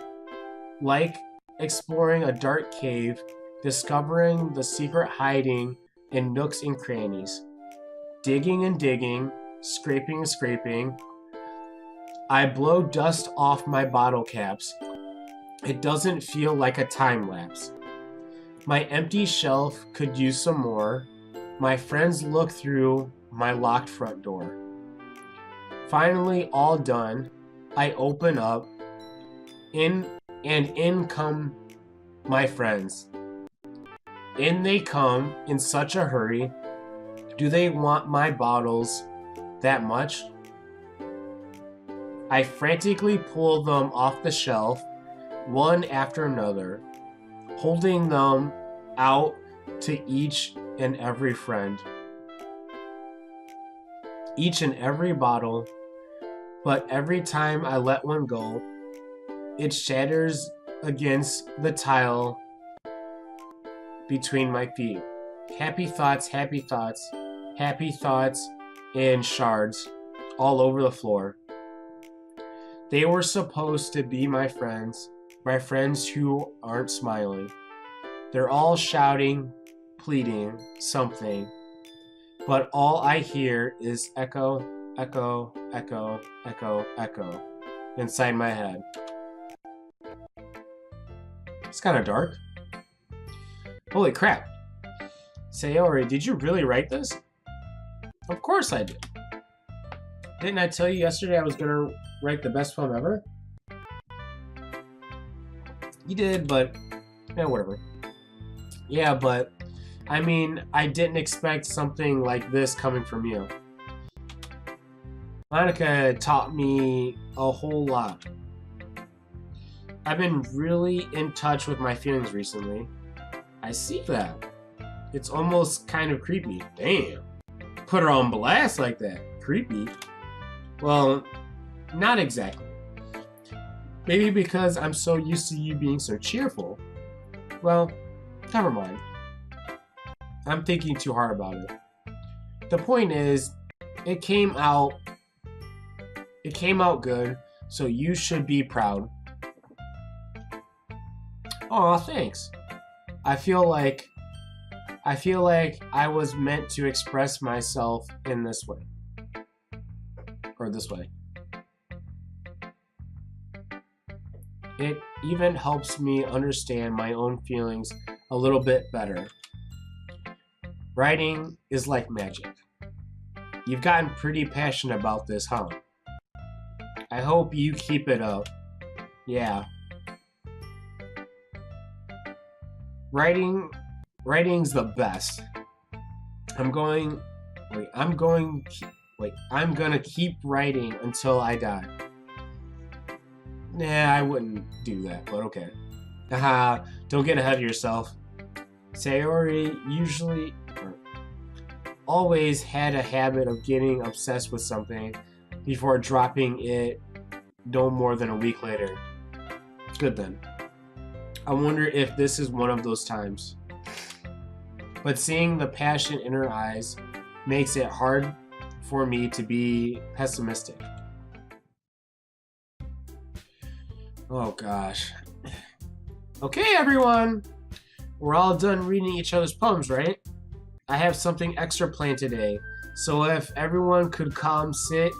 like exploring a dark cave, discovering the secret hiding in nooks and crannies. Digging and digging, scraping and scraping. I blow dust off my bottle caps. It doesn't feel like a time lapse. My empty shelf could use some more. My friends look through my locked front door. Finally, all done, I open up. In come my friends. In they come in such a hurry. Do they want my bottles that much? I frantically pull them off the shelf, one after another, holding them out to each and every friend. Each and every bottle, but every time I let one go, it shatters against the tile between my feet. Happy thoughts, happy thoughts in shards all over the floor. They were supposed to be my friends who aren't smiling. They're all shouting, pleading, something, but all I hear is echo, echo, echo, echo, echo inside my head. It's kind of dark. Holy crap. Sayori, did you really write this? Of course I did. Didn't I tell you yesterday I was going to write the best poem ever? You did, but yeah, whatever. Yeah, but I mean, I didn't expect something like this coming from you. Monika taught me a whole lot. I've been really in touch with my feelings recently. I see that. It's almost kind of creepy. Damn. Put her on blast like that. Creepy. Well, not exactly. Maybe because I'm so used to you being so cheerful. Well, never mind. I'm thinking too hard about it. The point is, it came out good, so you should be proud. Aw, thanks. I feel like I was meant to express myself in this way. Or this way. It even helps me understand my own feelings a little bit better. Writing is like magic. You've gotten pretty passionate about this, huh? I hope you keep it up. Yeah. Writing's the best. I'm gonna keep writing until I die. Nah, I wouldn't do that, but okay. Haha, don't get ahead of yourself. Sayori always had a habit of getting obsessed with something before dropping it no more than a week later. Good then. I wonder if this is one of those times. But seeing the passion in her eyes makes it hard for me to be pessimistic. Oh gosh. Okay, everyone! We're all done reading each other's poems, right? I have something extra planned today, so if everyone could come sit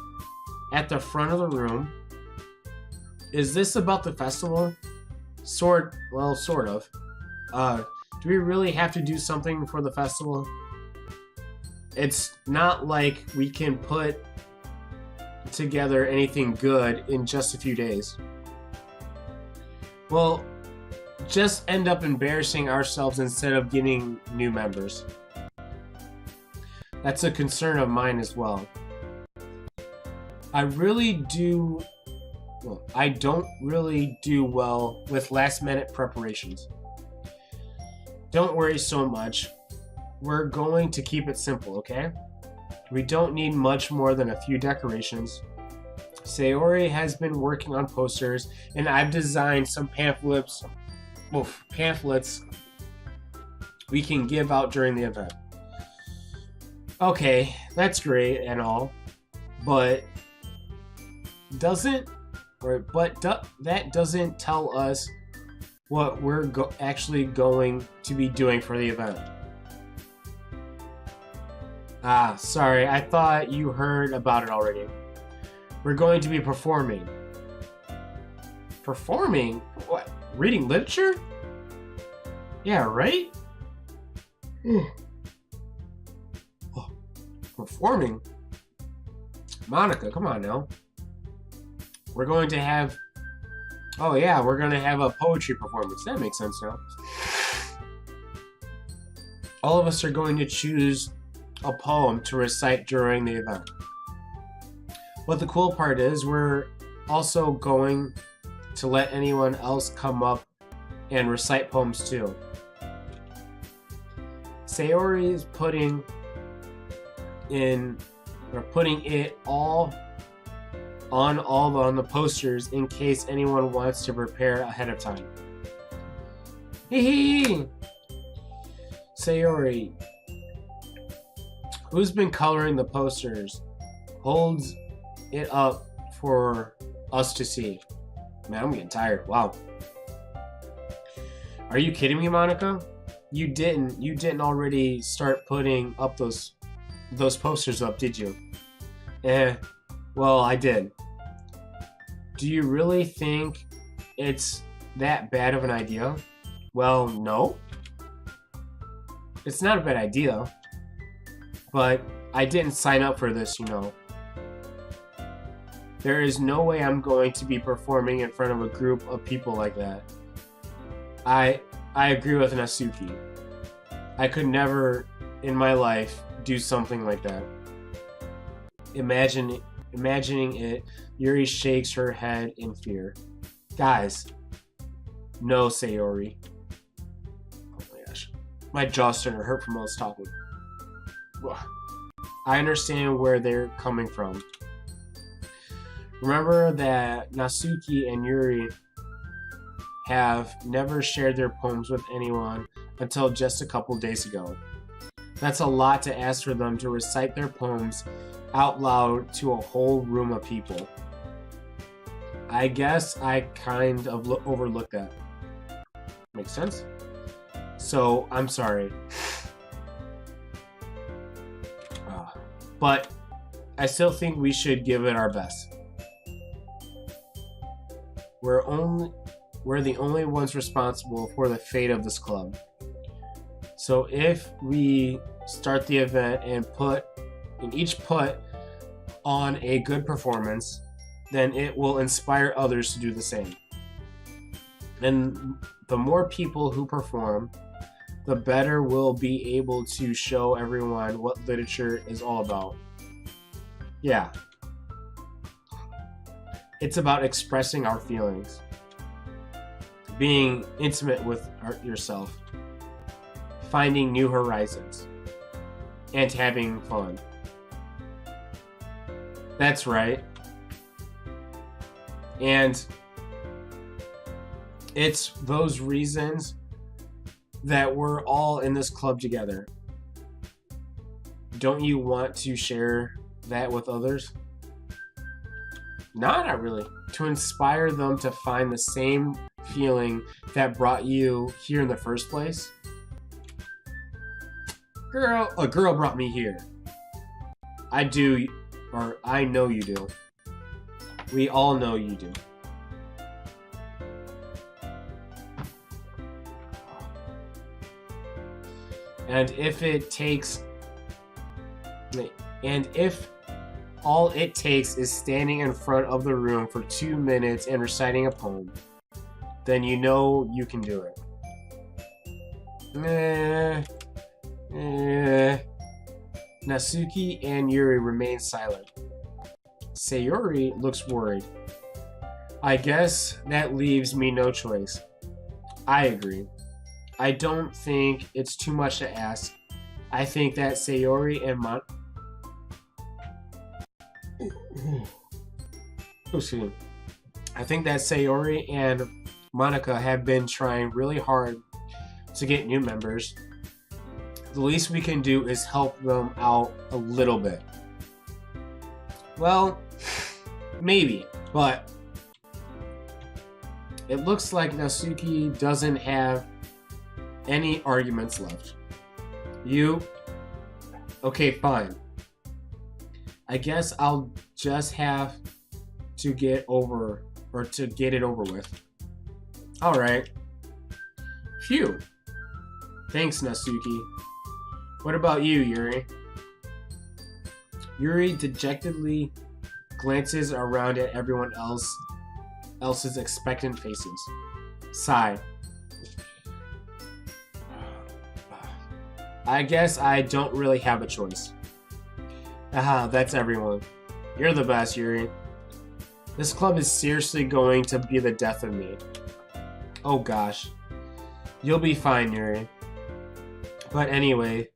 at the front of the room. Is this about the festival? Sort of. Do we really have to do something for the festival? It's not like we can put together anything good in just a few days. Well, just end up embarrassing ourselves instead of getting new members. That's a concern of mine as well. I don't really do well with last-minute preparations. Don't worry so much. We're going to keep it simple, okay? We don't need much more than a few decorations. Sayori has been working on posters, and I've designed some pamphlets we can give out during the event. Okay, that's great and all, but that doesn't tell us what we're actually going to be doing for the event. Ah, sorry, I thought you heard about it already. We're going to be performing. Performing? What? Reading literature? Yeah, right? Oh, performing? Monika, come on now. We're going to have a poetry performance. That makes sense now. All of us are going to choose a poem to recite during the event. But the cool part is we're also going to let anyone else come up and recite poems too. Sayori is putting it all on the posters in case anyone wants to prepare ahead of time. Hee hee! Sayori, Who's been coloring the posters? Holds it up for us to see. Man, I'm getting tired. Wow. Are you kidding me, Monika? You didn't already start putting up those posters up, did you? Well, I did. Do you really think it's that bad of an idea? Well, no. It's not a bad idea. But I didn't sign up for this, you know. There is no way I'm going to be performing in front of a group of people like that. I agree with Natsuki. I could never in my life do something like that. Imagining it, Yuri shakes her head in fear. Guys, no, Sayori. Oh my gosh. My jaw's starting to hurt from all this talking. I understand where they're coming from. Remember that Natsuki and Yuri have never shared their poems with anyone until just a couple days ago. That's a lot to ask for them to recite their poems out loud to a whole room of people. I guess I kind of overlooked that. Makes sense? So, I'm sorry. But I still think we should give it our best. We're the only ones responsible for the fate of this club. So if we start the event and each put on a good performance, then it will inspire others to do the same. And the more people who perform, the better we'll be able to show everyone what literature is all about. Yeah. It's about expressing our feelings, being intimate with yourself, finding new horizons, and having fun. That's right. And it's those reasons that we're all in this club together. Don't you want to share that with others? No, not really. To inspire them to find the same feeling that brought you here in the first place? A girl brought me here. I do, or I know you do. We all know you do. And if all it takes is standing in front of the room for 2 minutes and reciting a poem, then you know you can do it. Natsuki and Yuri remain silent. Sayori looks worried. I guess that leaves me no choice. I agree. I don't think it's too much to ask. I think that Sayori and Monika have been trying really hard to get new members. The least we can do is help them out a little bit. Well, maybe, but it looks like Natsuki doesn't have any arguments left. Okay, fine. I guess I'll just have to get it over with. Alright. Phew. Thanks, Natsuki. What about you, Yuri? Yuri dejectedly glances around at everyone else's expectant faces. Sigh. I guess I don't really have a choice. Aha, that's everyone. You're the best, Yuri. This club is seriously going to be the death of me. Oh gosh. You'll be fine, Yuri. But anyway,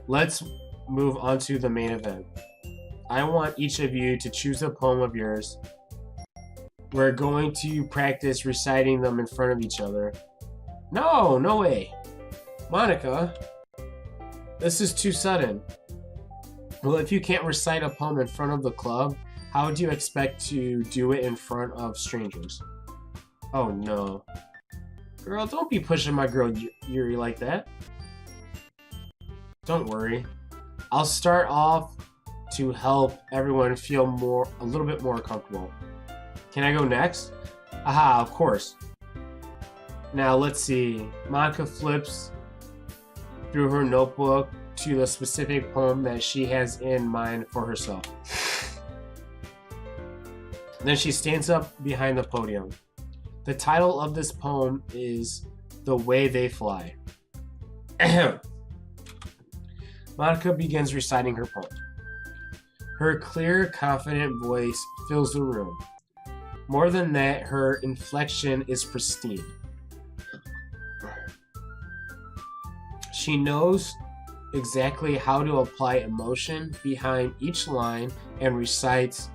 let's move on to the main event. I want each of you to choose a poem of yours. We're going to practice reciting them in front of each other. No way. Monika, this is too sudden. Well, if you can't recite a poem in front of the club, how would you expect to do it in front of strangers? Oh no. Girl, don't be pushing my girl Yuri like that. Don't worry. I'll start off to help everyone feel a little bit more comfortable. Can I go next? Aha, of course. Now let's see. Monika flips through her notebook to the specific poem that she has in mind for herself. Then she stands up behind the podium. The title of this poem is The Way They Fly. Monika begins reciting her poem. Her clear, confident voice fills the room. More than that, her inflection is pristine. She knows exactly how to apply emotion behind each line and recites,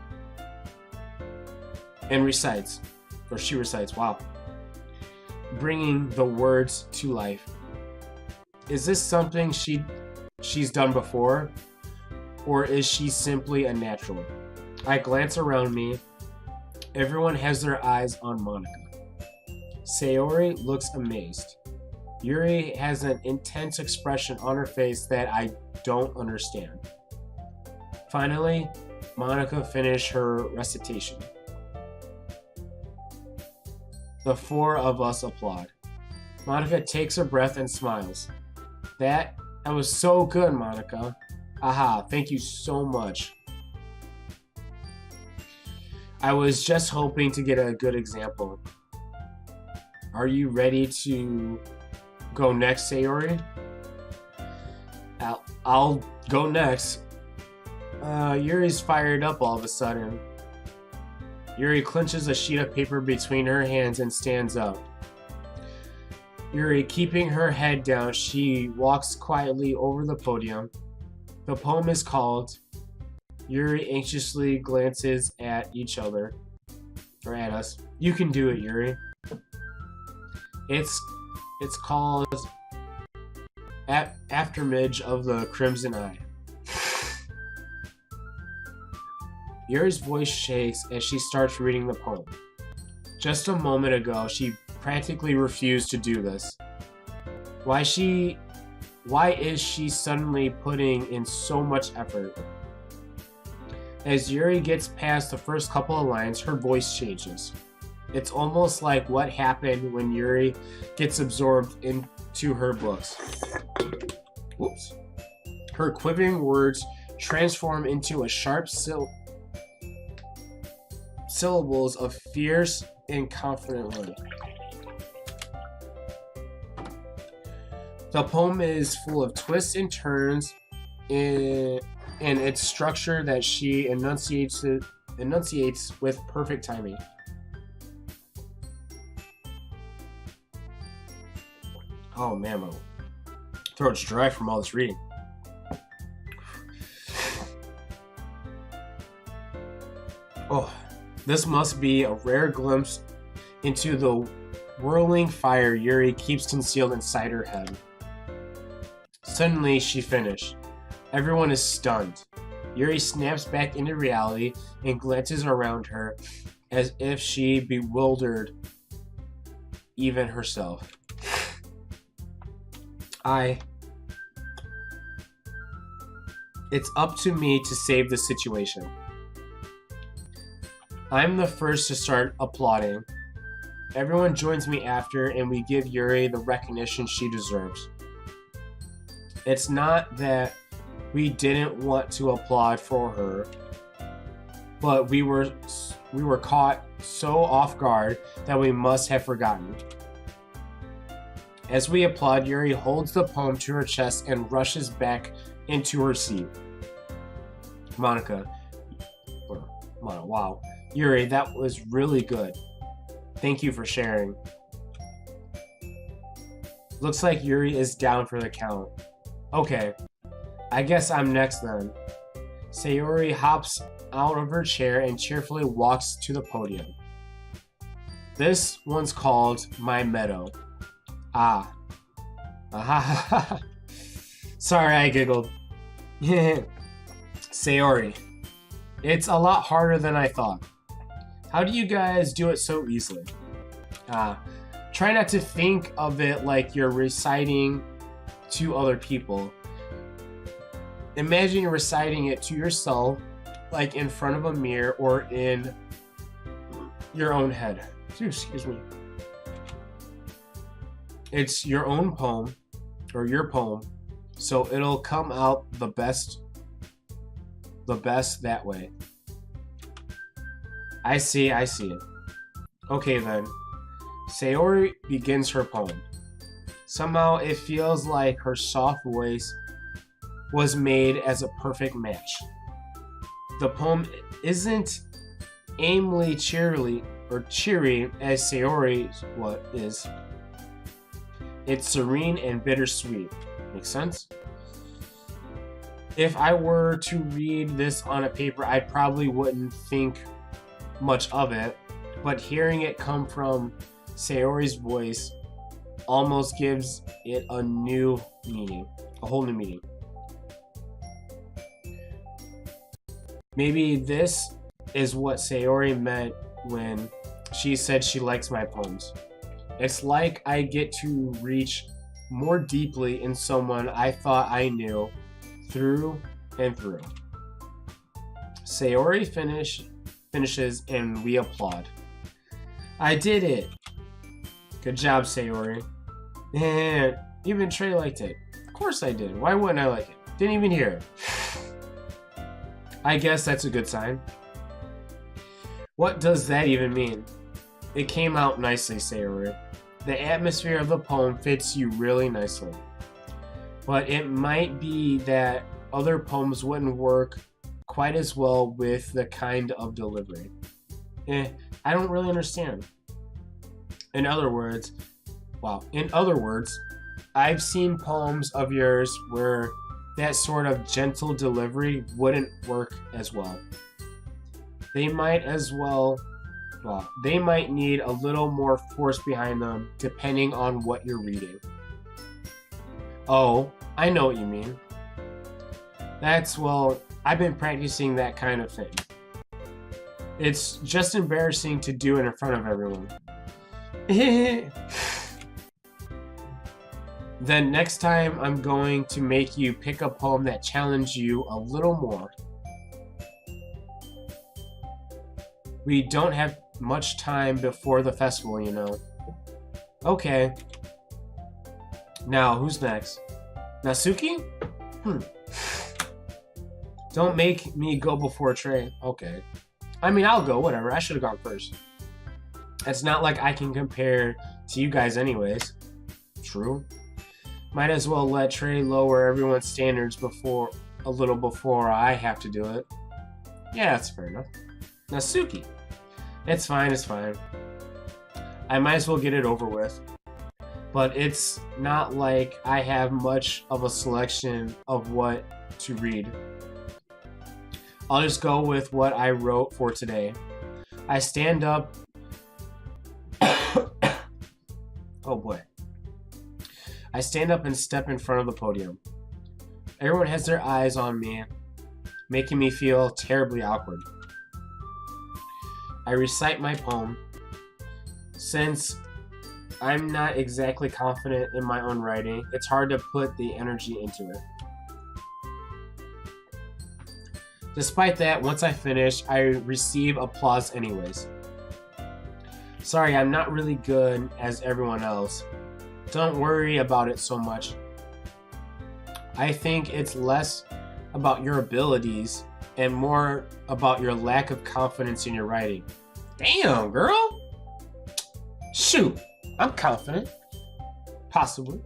wow, bringing the words to life. Is this something she's done before, or is she simply a natural? I glance around me. Everyone has their eyes on Monika. Sayori looks amazed. Yuri has an intense expression on her face that I don't understand. Finally, Monika finished her recitation. The four of us applaud. Monika takes a breath and smiles. That was so good, Monika. Aha, thank you so much. I was just hoping to get a good example. Are you ready to go next, Sayori? I'll go next. Yuri's fired up all of a sudden. Yuri clenches a sheet of paper between her hands and stands up. Yuri, keeping her head down, she walks quietly over the podium. The poem is called. Yuri anxiously glances at each other, or at us. You can do it, Yuri. It's called Aftermidge of the Crimson Eye. Yuri's voice shakes as she starts reading the poem. Just a moment ago, she practically refused to do this. Why is she suddenly putting in so much effort? As Yuri gets past the first couple of lines, her voice changes. It's almost like what happened when Yuri gets absorbed into her books. Whoops. Her quivering words transform into a sharp syllables of fierce and confidently. The poem is full of twists and turns in its structure that she enunciates with perfect timing. Oh man, my throat's dry from all this reading. Oh, this must be a rare glimpse into the whirling fire Yuri keeps concealed inside her head. Suddenly, she finished. Everyone is stunned. Yuri snaps back into reality and glances around her as if she bewildered even herself. It's up to me to save the situation. I'm the first to start applauding. Everyone joins me after, and we give Yuri the recognition she deserves. It's not that we didn't want to applaud for her, but we were caught so off guard that we must have forgotten. As we applaud, Yuri holds the poem to her chest and rushes back into her seat. Monika, wow. Yuri, that was really good. Thank you for sharing. Looks like Yuri is down for the count. Okay, I guess I'm next then. Sayori hops out of her chair and cheerfully walks to the podium. This one's called My Meadow. Sorry, I giggled. Sayori. It's a lot harder than I thought. How do you guys do it so easily? Try not to think of it like you're reciting to other people. Imagine you're reciting it to yourself, like in front of a mirror or in your own head. Excuse me. It's your own poem, or your poem, so it'll come out the best that way. I see it. Okay then. Sayori begins her poem. Somehow it feels like her soft voice was made as a perfect match. The poem isn't aimlessly cheery as Sayori's is. It's serene and bittersweet. Make sense? If I were to read this on a paper, I probably wouldn't think much of it, but hearing it come from Sayori's voice almost gives it a new meaning, a whole new meaning. Maybe this is what Sayori meant when she said she likes my poems. It's like I get to reach more deeply in someone I thought I knew through and through. Sayori finishes and we applaud. I did it! Good job, Sayori. And even Trey liked it. Of course I did. Why wouldn't I like it? Didn't even hear it. I guess that's a good sign. What does that even mean? It came out nicely, Sayori. The atmosphere of the poem fits you really nicely. But it might be that other poems wouldn't work quite as well with the kind of delivery. I don't really understand. In other words, I've seen poems of yours where that sort of gentle delivery wouldn't work as well. They might need a little more force behind them depending on what you're reading. Oh, I know what you mean. I've been practicing that kind of thing. It's just embarrassing to do it in front of everyone. Then next time I'm going to make you pick a poem that challenges you a little more. We don't have much time before the festival, you know. Okay. Now, who's next? Natsuki? Don't make me go before Trey. Okay. I mean, I'll go, whatever. I should have gone first. It's not like I can compare to you guys anyways. True. Might as well let Trey lower everyone's standards before I have to do it. Yeah, that's fair enough. Natsuki. It's fine. I might as well get it over with. But it's not like I have much of a selection of what to read. I'll just go with what I wrote for today. I stand up... Oh boy. I stand up and step in front of the podium. Everyone has their eyes on me, making me feel terribly awkward. I recite my poem. Since I'm not exactly confident in my own writing, it's hard to put the energy into it. Despite that, once I finish, I receive applause anyways. Sorry, I'm not really good as everyone else. Don't worry about it so much. I think it's less about your abilities and more about your lack of confidence in your writing. Damn, girl! Shoot, I'm confident. Possibly.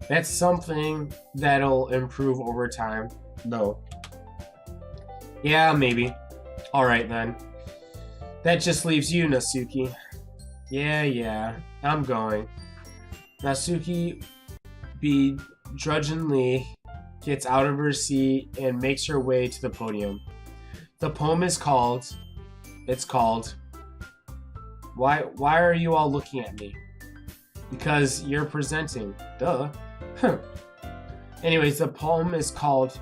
That's something that'll improve over time, though. Yeah, maybe. Alright then. That just leaves you, Natsuki. Yeah, I'm going. Natsuki begrudgingly gets out of her seat and makes her way to the podium. The poem is called... Why are you all looking at me? Because you're presenting. Duh. Anyways, the poem is called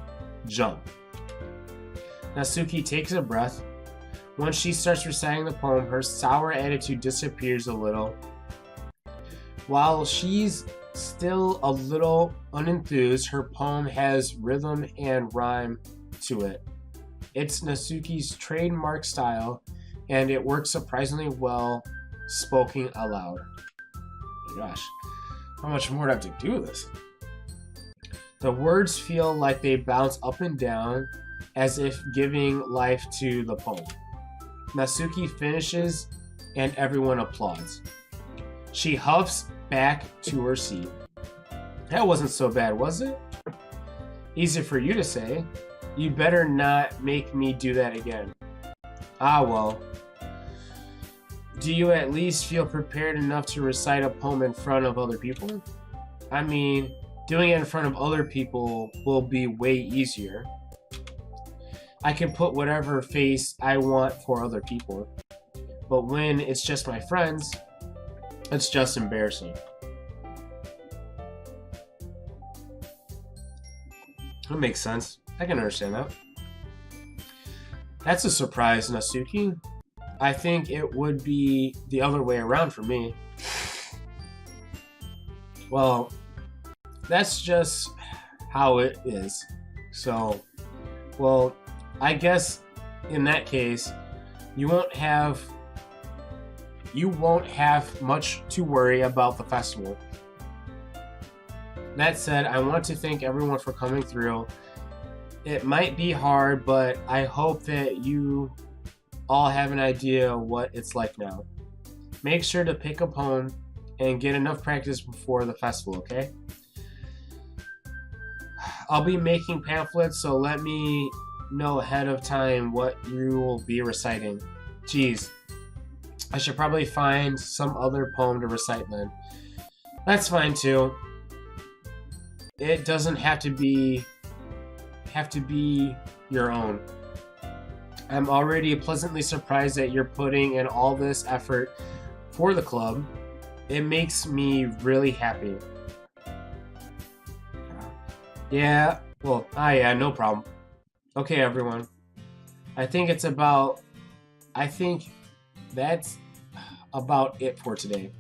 Jump. Natsuki takes a breath. Once she starts reciting the poem, her sour attitude disappears a little. While she's still a little unenthused, her poem has rhythm and rhyme to it. It's Natsuki's trademark style, and it works surprisingly well spoken aloud. Oh my gosh, how much more do I have to do with this? The words feel like they bounce up and down as if giving life to the poem. Natsuki finishes and everyone applauds. She huffs back to her seat. That wasn't so bad, was it? Easy for you to say. You better not make me do that again. Ah, well. Do you at least feel prepared enough to recite a poem in front of other people? I mean, doing it in front of other people will be way easier. I can put whatever face I want for other people. But when it's just my friends, it's just embarrassing. That makes sense. I can understand that. That's a surprise, Natsuki. I think it would be the other way around for me. Well, that's just how it is. So, well, I guess in that case, you won't have much to worry about the festival. That said, I want to thank everyone for coming through. It might be hard, but I hope that you all have an idea what it's like now. Make sure to pick a poem and get enough practice before the festival, okay? I'll be making pamphlets, so let me know ahead of time what you will be reciting. Geez, I should probably find some other poem to recite then. That's fine too. It doesn't have to be your own. I'm already pleasantly surprised that you're putting in all this effort for the club. It makes me really happy. Yeah, well, yeah, no problem. Okay, everyone. I think that's about it for today.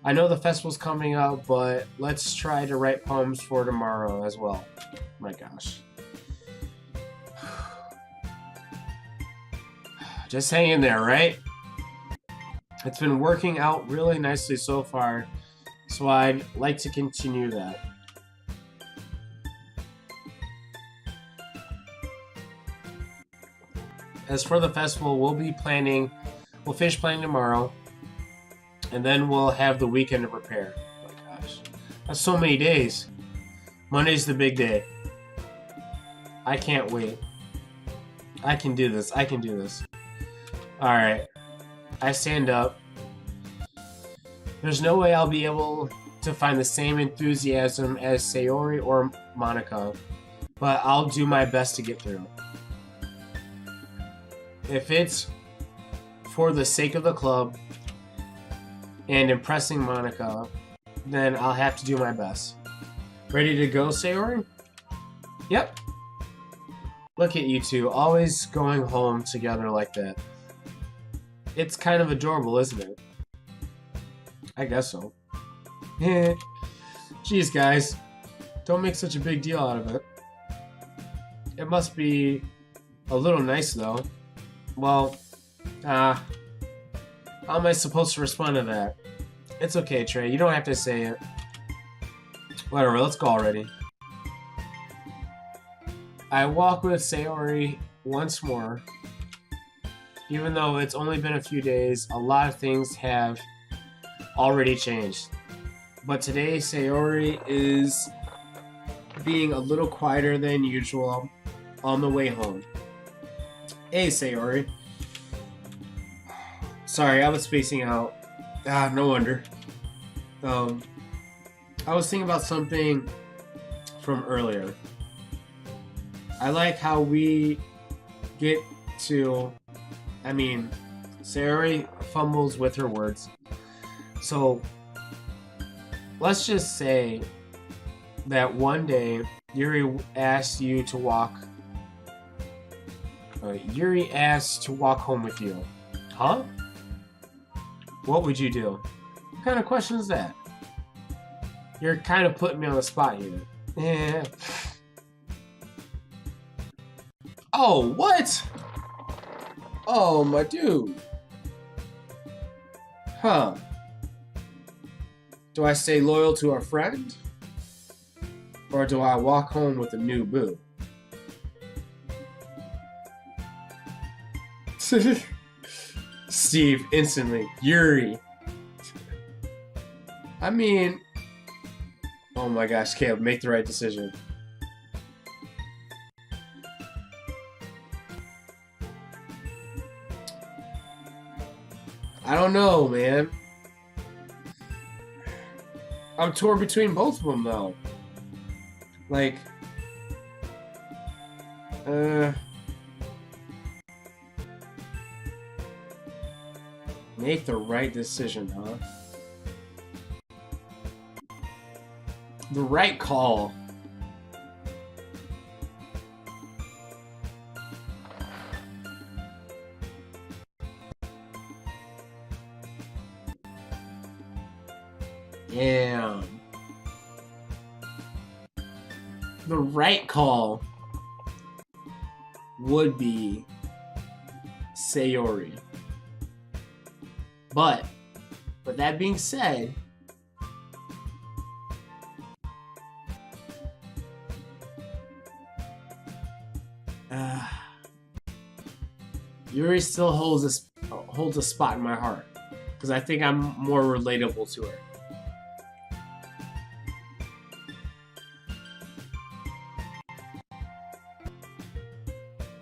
I know the festival's coming up, but let's try to write poems for tomorrow as well. My gosh. Just hang in there, right? It's been working out really nicely so far, so I'd like to continue that. As for the festival, we'll finish planning tomorrow, and then we'll have the weekend to prepare. Oh my gosh. That's so many days. Monday's the big day. I can't wait. I can do this. Alright. I stand up. There's no way I'll be able to find the same enthusiasm as Sayori or Monika, but I'll do my best to get through. If it's for the sake of the club and impressing Monika, then I'll have to do my best. Ready to go, Sayori? Yep. Look at you two, always going home together like that. It's kind of adorable, isn't it? I guess so. Jeez, guys. Don't make such a big deal out of it. It must be a little nice, though. Well, how am I supposed to respond to that? It's okay, Trey. You don't have to say it. Whatever, let's go already. I walk with Sayori once more. Even though it's only been a few days, a lot of things have already changed. But today, Sayori is being a little quieter than usual on the way home. Hey, Sayori. Sorry, I was spacing out. No wonder. I was thinking about something from earlier. I like how we get to... Sayori fumbles with her words. So, let's just say that one day, Yuri asked you to walk Yuri asked to walk home with you. Huh? What would you do? What kind of question is that? You're kind of putting me on the spot here. Yeah. Oh, what? Oh, my dude. Huh. Do I stay loyal to a friend? Or do I walk home with a new boo? Steve, instantly. Yuri. I mean... Oh my gosh, Caleb, make the right decision. I don't know, man. I'm torn between both of them, though. Like... Make the right decision, huh? The right call. Damn. The right call would be Sayori. But, with that being said, Yuri still holds a spot in my heart because I think I'm more relatable to her.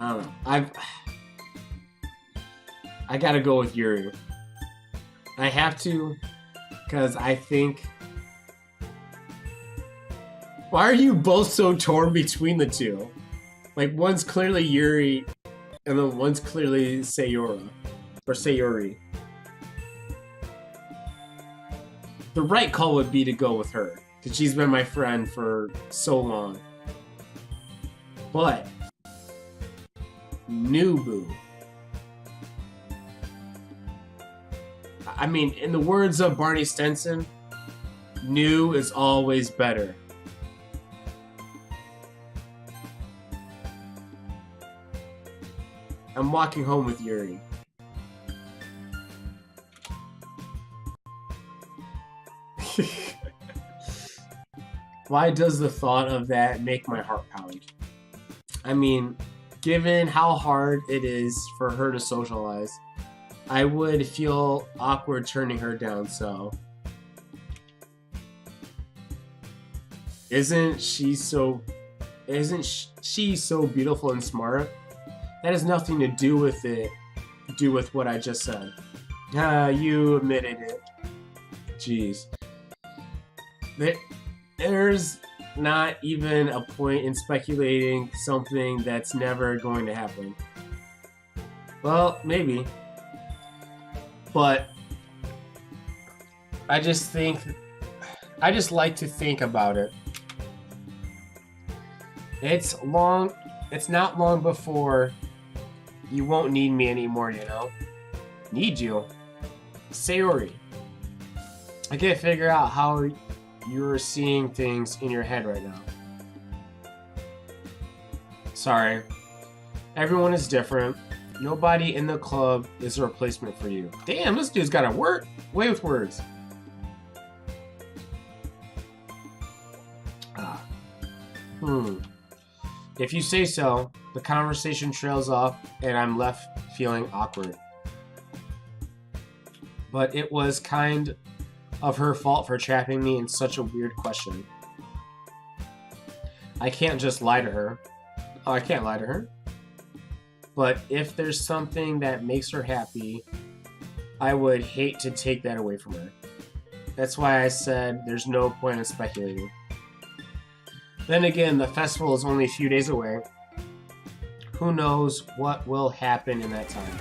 I don't know. I gotta go with Yuri. I have to, because I think... Why are you both so torn between the two? Like, one's clearly Yuri, and then one's clearly Sayori. Or Sayori. The right call would be to go with her, because she's been my friend for so long. But... New boo. I mean, in the words of Barney Stinson, new is always better. I'm walking home with Yuri. Why does the thought of that make my heart pound? I mean, given how hard it is for her to socialize, I would feel awkward turning her down, so... Isn't she so beautiful and smart? That has nothing to do with what I just said. You admitted it. Jeez. There's not even a point in speculating something that's never going to happen. Well, maybe. But I just like to think about it. It's not long before you won't need me anymore, you know? Need you? Sayori. I can't figure out how you're seeing things in your head right now. Sorry. Everyone is different. Nobody in the club is a replacement for you. Damn, this dude's got a way with words. If you say so, the conversation trails off and I'm left feeling awkward. But it was kind of her fault for trapping me in such a weird question. I can't just lie to her. Oh, I can't lie to her. But if there's something that makes her happy, I would hate to take that away from her. That's why I said there's no point in speculating. Then again, the festival is only a few days away. Who knows what will happen in that time?